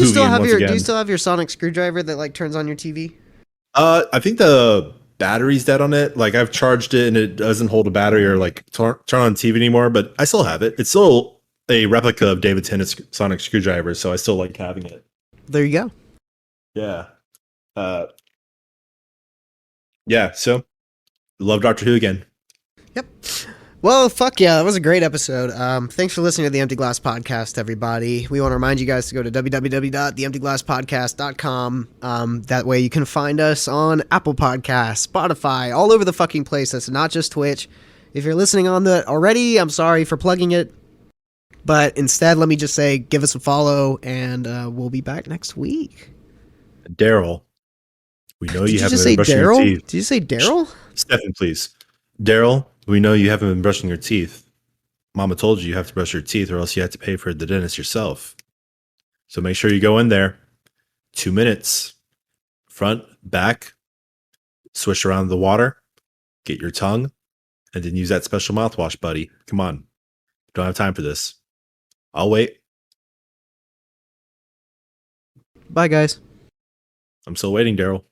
S1: again.
S2: Do you still have your sonic screwdriver that like turns on your TV?
S1: I think the battery's dead on it. Like I've charged it and it doesn't hold a battery or like turn on TV anymore, but I still have it. It's still a replica of David Tennant's sonic screwdriver, so I still like having it.
S2: There you go.
S1: Yeah. Yeah, so love Doctor Who again.
S2: Yep. Well, fuck yeah, that was a great episode. Thanks for listening to the Empty Glass Podcast, everybody. We want to remind you guys to go to www.theemptyglasspodcast.com. That way you can find us on Apple Podcasts, Spotify, all over the fucking place. That's not just Twitch. If you're listening on that already, I'm sorry for plugging it. But instead, let me just say, give us a follow, and we'll be back next week.
S1: Daryl, we know you haven't
S2: been
S1: brushing your teeth.
S2: Did you say Daryl?
S1: Stefan, please. Daryl, we know you haven't been brushing your teeth. Mama told you have to brush your teeth or else you have to pay for the dentist yourself. So make sure you go in there. 2 minutes. Front, back. Swish around the water. Get your tongue. And then use that special mouthwash, buddy. Come on. Don't have time for this. I'll wait.
S2: Bye, guys.
S1: I'm still waiting, Daryl.